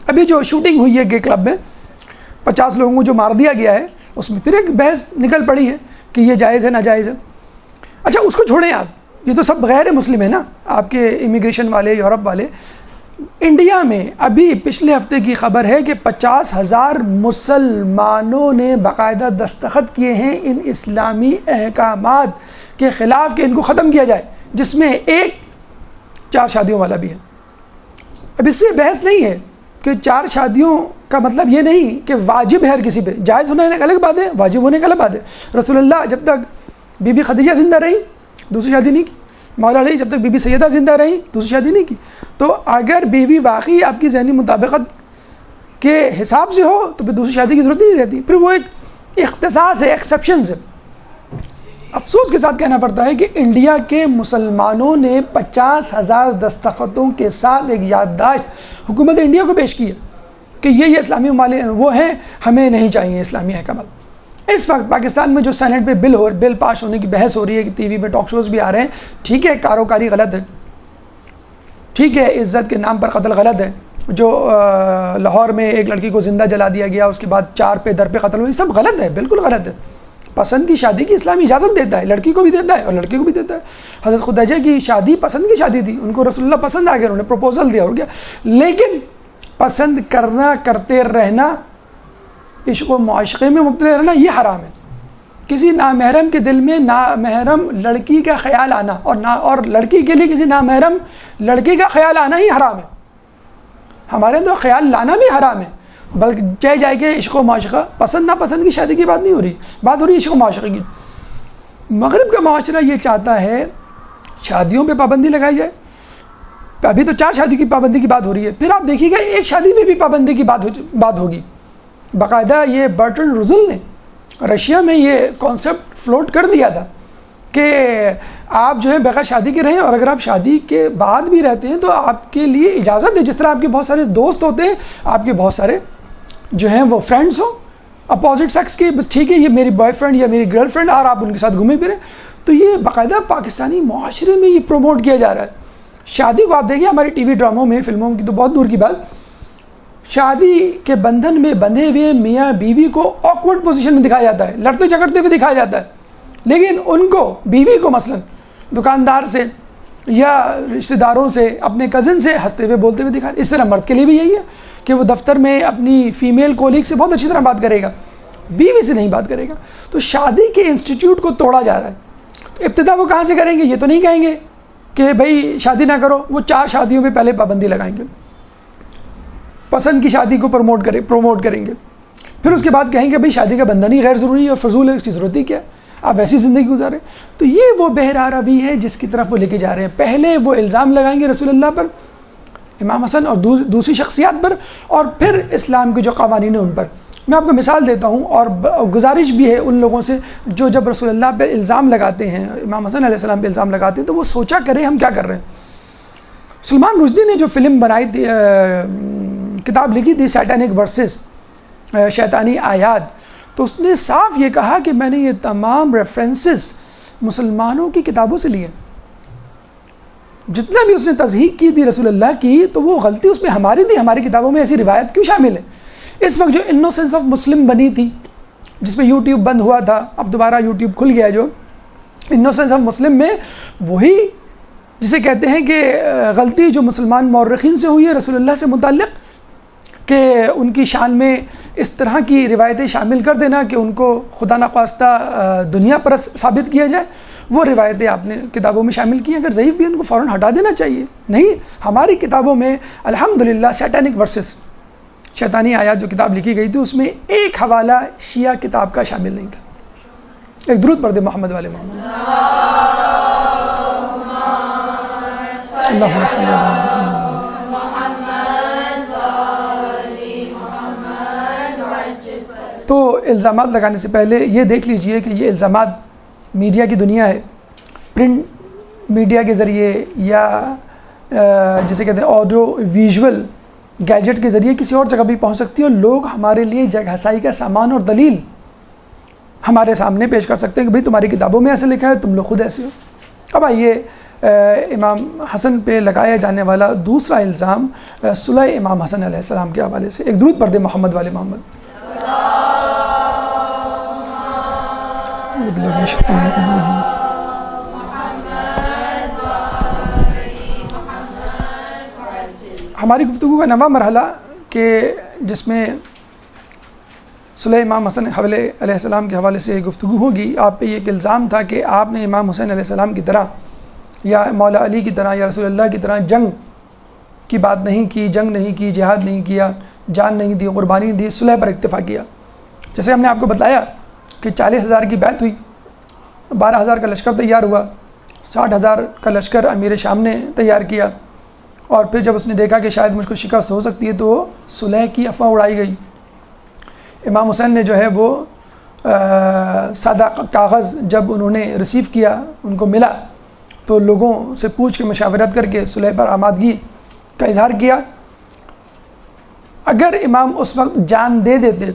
B: ابھی جو شوٹنگ ہوئی ہے گے کلب میں، 50 لوگوں کو جو مار دیا گیا ہے، اس میں پھر ایک بحث نکل پڑی ہے کہ یہ جائز ہے ناجائز ہے۔ اچھا اس کو چھوڑیں آپ، یہ تو سب غیر مسلم ہے نا، آپ کے امیگریشن والے، یورپ والے۔ انڈیا میں ابھی پچھلے ہفتے کی خبر ہے کہ 50,000 مسلمانوں نے باقاعدہ دستخط کیے ہیں ان اسلامی احکامات کے خلاف کہ ان کو ختم کیا جائے، جس میں ایک 4 شادیوں والا بھی ہے۔ اب اس سے بحث نہیں ہے کہ 4 شادیوں کا مطلب یہ نہیں کہ واجب ہے ہر کسی پہ، جائز ہونا ایک الگ بات ہے، واجب ہونے ایک الگ بات ہے۔ رسول اللہ جب تک بی بی خدیجہ زندہ رہی دوسری شادی نہیں کی، مولا علی جب تک بی بی سیدہ زندہ رہی دوسری شادی نہیں کی۔ تو اگر بیوی واقعی آپ کی ذہنی مطابقت کے حساب سے ہو تو پھر دوسری شادی کی ضرورت ہی نہیں رہتی، پھر وہ ایک اختصاص ہے، ایکسیپشنز ہے۔ افسوس کے ساتھ کہنا پڑتا ہے کہ انڈیا کے مسلمانوں نے 50,000 دستخطوں کے ساتھ ایک یادداشت حکومت انڈیا کو پیش کی ہے کہ یہ اسلامی ممالک وہ ہیں، ہمیں نہیں چاہیے اسلامی احکامات۔ اس وقت پاکستان میں جو سینٹ پہ بل پاس ہونے کی بحث ہو رہی ہے کہ ٹی وی پہ ٹاک شوز بھی آ رہے ہیں، ٹھیک ہے کاروکاری غلط ہے، ٹھیک ہے عزت کے نام پر قتل غلط ہے، جو لاہور میں ایک لڑکی کو زندہ جلا دیا گیا، اس کے بعد 4 پہ در پہ قتل ہوئی، سب غلط ہے، بالکل غلط ہے۔ پسند کی شادی کی اسلام اجازت دیتا ہے، لڑکی کو بھی دیتا ہے اور لڑکے کو بھی دیتا ہے۔ حضرت خدیجہ کی شادی پسند کی شادی تھی، ان کو رسول اللہ پسند آ گیا، انہوں نے پروپوزل دیا اور کیا، لیکن پسند کرنا، کرتے رہنا، عشق و معاشقے میں مبتلا رہنا، یہ حرام ہے۔ کسی نامحرم کے دل میں نامحرم لڑکی کا خیال آنا اور لڑکی کے لیے کسی نامحرم لڑکے کا خیال آنا ہی حرام ہے۔ ہمارے تو خیال لانا بھی حرام ہے، بلکہ چاہے جائے کہ عشق و معاشقہ، پسند ناپسند کی شادی کی بات نہیں ہو رہی، بات ہو رہی ہے عشق و معاشقے کی۔ مغرب کا معاشرہ یہ چاہتا ہے شادیوں پہ پابندی لگائی جائے۔ ابھی تو 4 شادی کی پابندی کی بات ہو رہی ہے، پھر آپ دیکھیے گا ایک شادی میں بھی پابندی کی بات ہوگی۔ باقاعدہ یہ برٹن روزل نے رشیا میں یہ کانسیپٹ فلوٹ کر دیا تھا کہ آپ جو ہے بغیر شادی کے رہیں، اور اگر آپ شادی کے بعد بھی رہتے ہیں تو آپ کے لیے اجازت ہے، جس طرح آپ کے بہت سارے دوست ہوتے ہیں، آپ کے بہت سارے جو ہیں وہ فرینڈس ہوں اپوزٹ سیکس کے، بس ٹھیک ہے یہ میری بوائے فرینڈ یا میری گرل فرینڈ، اور آپ ان کے ساتھ گھومے پھریں۔ تو یہ باقاعدہ پاکستانی معاشرے میں یہ پروموٹ کیا جا رہا ہے۔ شادی کو آپ دیکھیے ہمارے ٹی وی ڈراموں میں، فلموں کی تو بہت دور کی بات، شادی کے بندھن میں بندھے ہوئے میاں بیوی کو آکورڈ پوزیشن میں دکھایا جاتا ہے، لڑتے جھگڑتے ہوئے دکھایا جاتا ہے، لیکن ان کو، بیوی کو مثلا دکاندار سے یا رشتہ داروں سے، اپنے کزن سے ہنستے ہوئے بولتے ہوئے دکھا۔ اس طرح مرد کے لیے بھی یہی ہے کہ وہ دفتر میں اپنی فیمیل کولیگ سے بہت اچھی طرح بات کرے گا، بیوی سے نہیں بات کرے گا۔ تو شادی کے انسٹیٹیوٹ کو توڑا جا رہا ہے۔ تو ابتدا وہ کہاں سے کریں گے؟ یہ تو نہیں کہیں گے کہ بھائی شادی نہ کرو، وہ 4 شادیوں پہ پہلے پابندی لگائیں گے، پسند کی شادی کو پروموٹ کریں گے، پھر اس کے بعد کہیں گے بھائی شادی کا بندھن ہی غیر ضروری ہے اور فضول ہے، اس کی ضرورت ہی کیا ہے، آپ ویسی زندگی گزاریں۔ تو یہ وہ بہرا روی ہے جس کی طرف وہ لے کے جا رہے ہیں۔ پہلے وہ الزام لگائیں گے رسول اللہ پر، امام حسن اور دوسری شخصیات پر، اور پھر اسلام کے جو قوانین ہیں ان پر۔ میں آپ کو مثال دیتا ہوں، اور گزارش بھی ہے ان لوگوں سے جو جب رسول اللہ پہ الزام لگاتے ہیں، امام حسن علیہ السلام پہ الزام لگاتے ہیں، تو وہ سوچا کریں ہم کیا کر رہے ہیں۔ سلمان رشدی نے جو فلم بنائی تھی، کتاب لکھی تھی سیٹینک ورسز، شیطانی آیات، تو اس نے صاف یہ کہا کہ میں نے یہ تمام ریفرنسز مسلمانوں کی کتابوں سے لیے، جتنا بھی اس نے تصحیح کی تھی رسول اللہ کی، تو وہ غلطی اس میں ہماری تھی۔ ہماری کتابوں میں ایسی روایت کیوں شامل ہے؟ اس وقت جو انوسنس آف مسلم بنی تھی، جس پہ یوٹیوب بند ہوا تھا، اب دوبارہ یوٹیوب کھل گیا، جو انوسنس آف مسلم میں وہی جسے کہتے ہیں کہ غلطی جو مسلمان مورخین سے ہوئی ہے رسول اللہ سے متعلق، کہ ان کی شان میں اس طرح کی روایتیں شامل کر دینا کہ ان کو خدا نخواستہ دنیا پرست ثابت کیا جائے، وہ روایتیں آپ نے کتابوں میں شامل کی ہیں۔ اگر ضعیف بھی ان کو فوراً ہٹا دینا چاہیے۔ نہیں، ہماری کتابوں میں الحمدللہ سیٹینک ورسز، شیطانی آیات جو کتاب لکھی گئی تھی، اس میں ایک حوالہ شیعہ کتاب کا شامل نہیں تھا۔ ایک درود پڑھ دے محمد والے محمد۔ اللہم صلی اللہ علیہ وسلم۔ تو الزامات لگانے سے پہلے یہ دیکھ لیجئے کہ یہ الزامات میڈیا کی دنیا ہے، پرنٹ میڈیا کے ذریعے یا جسے کہتے ہیں آڈیو ویژول گیجٹ کے ذریعے کسی اور جگہ بھی پہنچ سکتی ہے، اور لوگ ہمارے لیے جگ ہسائی کا سامان اور دلیل ہمارے سامنے پیش کر سکتے ہیں کہ بھئی تمہاری کتابوں میں ایسے لکھا ہے، تم لوگ خود ایسے ہو۔ اب آئیے امام حسن پہ لگایا جانے والا دوسرا الزام صلح امام حسن علیہ السلام کے حوالے سے۔ ایک درود پڑھ دے محمد والے محمد۔ ہماری گفتگو کا نواں مرحلہ کہ جس میں صلح امام حسن علیہ السلام کے حوالے سے گفتگو ہوگی، آپ پہ یہ ایک الزام تھا کہ آپ نے امام حسین علیہ السلام کی طرح یا مولا علی کی طرح یا رسول اللہ کی طرح جنگ کی بات نہیں کی، جنگ نہیں کی، جہاد نہیں کیا، جان نہیں دی، قربانی نہیں دی، صلح پر اکتفا کیا۔ جیسے ہم نے آپ کو بتایا کہ 40,000 کی بیعت ہوئی، 12,000 کا لشکر تیار ہوا، 60,000 کا لشکر امیر شام نے تیار کیا، اور پھر جب اس نے دیکھا کہ شاید مجھ کو شکست ہو سکتی ہے تو صلح کی افواہ اڑائی گئی۔ امام حسین نے جو ہے وہ سادہ کاغذ جب انہوں نے ریسیو کیا، ان کو ملا، تو لوگوں سے پوچھ کے مشاورت کر کے صلح پر آمادگی کا اظہار کیا۔ اگر امام اس وقت جان دے دیتے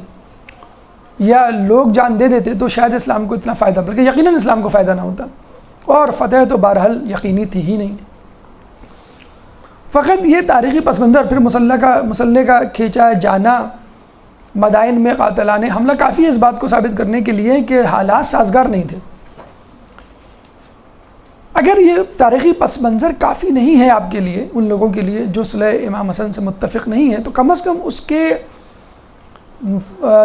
B: یا لوگ جان دے دیتے تو شاید اسلام کو اتنا فائدہ، بلکہ یقیناً اسلام کو فائدہ نہ ہوتا، اور فتح تو بہرحال یقینی تھی ہی نہیں۔ فقط یہ تاریخی پس منظر، پھر مسلح کا کھینچا جانا، مدائن میں قاتلان حملہ کافی ہے اس بات کو ثابت کرنے کے لیے کہ حالات سازگار نہیں تھے۔ اگر یہ تاریخی پس منظر کافی نہیں ہے آپ کے لیے، ان لوگوں کے لیے جو صلح امام حسن سے متفق نہیں ہے، تو کم از کم اس کے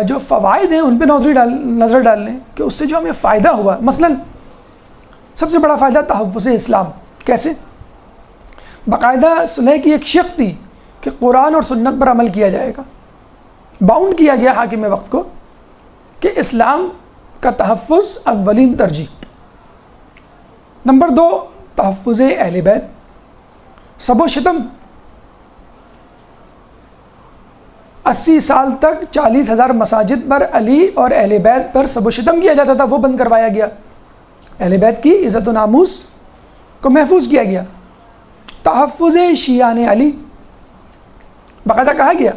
B: جو فوائد ہیں ان پہ نظر ڈال لیں کہ اس سے جو ہمیں فائدہ ہوا. مثلا سب سے بڑا فائدہ تحفظ اسلام. کیسے؟ باقاعدہ صلح کی ایک شق تھی کہ قرآن اور سنت پر عمل کیا جائے گا. باؤنڈ کیا گیا حاکم وقت کو کہ اسلام کا تحفظ اولین ترجیح. نمبر 2 تحفظ اہل بیت. سب و شتم 80 سال تک 40,000 مساجد پر علی اور اہل بیت پر سب و شتم کیا جاتا تھا، وہ بند کروایا گیا. اہل بیت کی عزت و ناموس کو محفوظ کیا گیا. تحفظ شیعان علی. باقاعدہ کہا گیا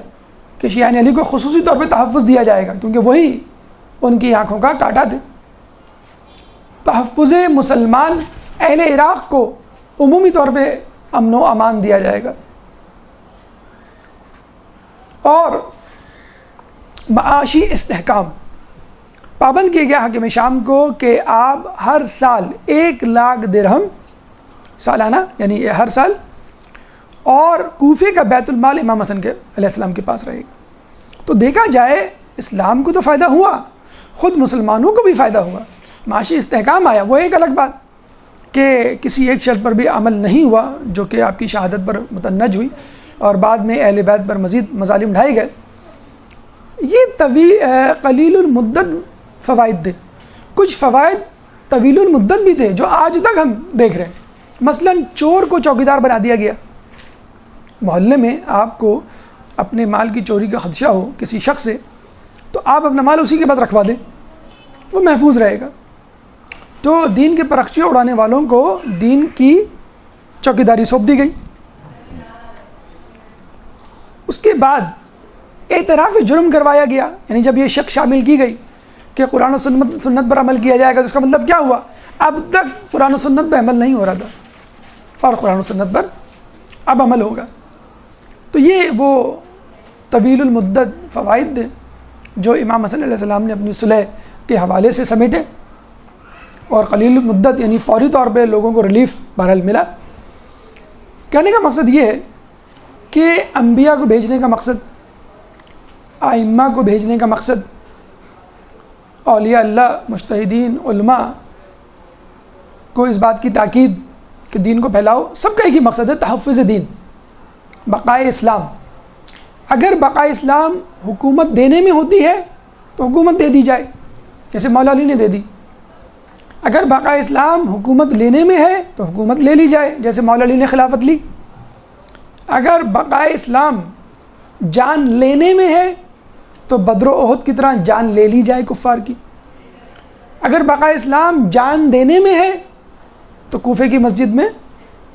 B: کہ شیعان علی کو خصوصی طور پہ تحفظ دیا جائے گا کیونکہ وہی ان کی آنکھوں کا کانٹا تھے. تحفظ مسلمان اہل عراق کو عمومی طور پہ امن و امان دیا جائے گا. اور معاشی استحکام. پابند کیا گیا حاکم شام کو کہ آپ ہر سال 1,00,000 درہم سالانہ، یعنی ہر سال، اور کوفے کا بیت المال امام حسن کے علیہ السلام کے پاس رہے گا. تو دیکھا جائے اسلام کو تو فائدہ ہوا، خود مسلمانوں کو بھی فائدہ ہوا، معاشی استحکام آیا. وہ ایک الگ بات کہ کسی ایک شرط پر بھی عمل نہیں ہوا جو کہ آپ کی شہادت پر متنج ہوئی اور بعد میں اہل بیت پر مزید مظالم ڈھائے گئے. یہ قلیل المدت فوائد تھے. کچھ فوائد طویل المدت بھی تھے جو آج تک ہم دیکھ رہے ہیں. مثلا چور کو چوکیدار بنا دیا گیا. محلے میں آپ کو اپنے مال کی چوری کا خدشہ ہو کسی شخص سے تو آپ اپنا مال اسی کے پاس رکھوا دیں، وہ محفوظ رہے گا. تو دین کے پرخچے اڑانے والوں کو دین کی چوکیداری سونپ دی گئی. اس کے بعد اعتراف جرم کروایا گیا. یعنی جب یہ شک شامل کی گئی کہ قرآن و سنت پر عمل کیا جائے گا تو اس کا مطلب کیا ہوا؟ اب تک قرآن و سنت پہ عمل نہیں ہو رہا تھا اور قرآن و سنت پر اب عمل ہوگا. تو یہ وہ طویل المدت فوائد تھے جو امام حسن علیہ السلام نے اپنی صلح کے حوالے سے سمیٹے، اور قلیل المدت یعنی فوری طور پہ لوگوں کو ریلیف بہرحال ملا. کہنے کا مقصد یہ ہے کہ انبیاء کو بھیجنے کا مقصد، ائمہ کو بھیجنے کا مقصد، اولیاء اللہ، مجتہدین، علماء کو اس بات کی تاکید کہ دین کو پھیلاؤ، سب کا ایک ہی مقصد ہے، تحفظ دین، بقائے اسلام. اگر بقائے اسلام حکومت دینے میں ہوتی ہے تو حکومت دے دی جائے جیسے مولا علی نے دے دی. اگر بقائے اسلام حکومت لینے میں ہے تو حکومت لے لی جائے جیسے مولا علی نے خلافت لی. اگر بقائے اسلام جان لینے میں ہے تو بدر و احد کی طرح جان لے لی جائے کفار کی. اگر بقائے اسلام جان دینے میں ہے تو کوفے کی مسجد میں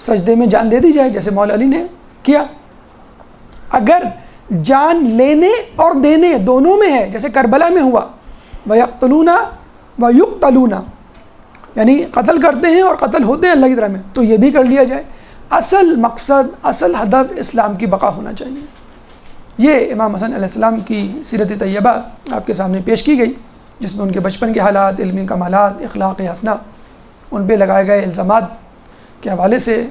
B: سجدے میں جان دے دی جائے جیسے مولا علی نے کیا. اگر جان لینے اور دینے دونوں میں ہے جیسے کربلا میں ہوا، وَيَقْتُلُونَ وَيُقْتَلُونَ، یعنی قتل کرتے ہیں اور قتل ہوتے ہیں اللہ کی طرح میں، تو یہ بھی کر لیا جائے. اصل مقصد، اصل ہدف اسلام کی بقا ہونا چاہیے. یہ امام حسن علیہ السلام کی سیرت طیبہ آپ کے سامنے پیش کی گئی جس میں ان کے بچپن کے حالات، علمی کمالات، اخلاق حسنہ، ان پہ لگائے گئے الزامات کے حوالے سے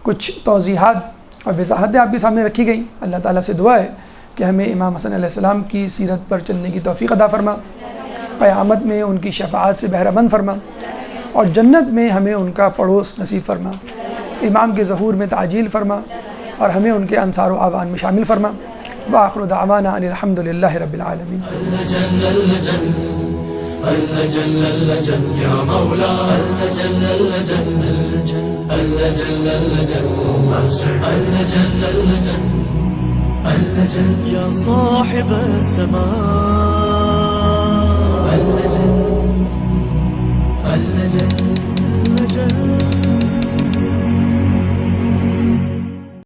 B: کچھ توضیحات اور وضاحتیں آپ کے سامنے رکھی گئیں. اللہ تعالیٰ سے دعا ہے کہ ہمیں امام حسن علیہ السلام کی سیرت پر چلنے کی توفیق عطا فرما، قیامت میں ان کی شفاعت سے بہرہ مند فرما، اور جنت میں ہمیں ان کا پڑوس نصیب فرما. امام کے ظہور میں تعجیل فرما اور ہمیں ان کے انصار و اعوان میں شامل فرما. وآخر دعوانا ان الحمد للہ رب العالمین.
A: يا مولا يا صاحب السماء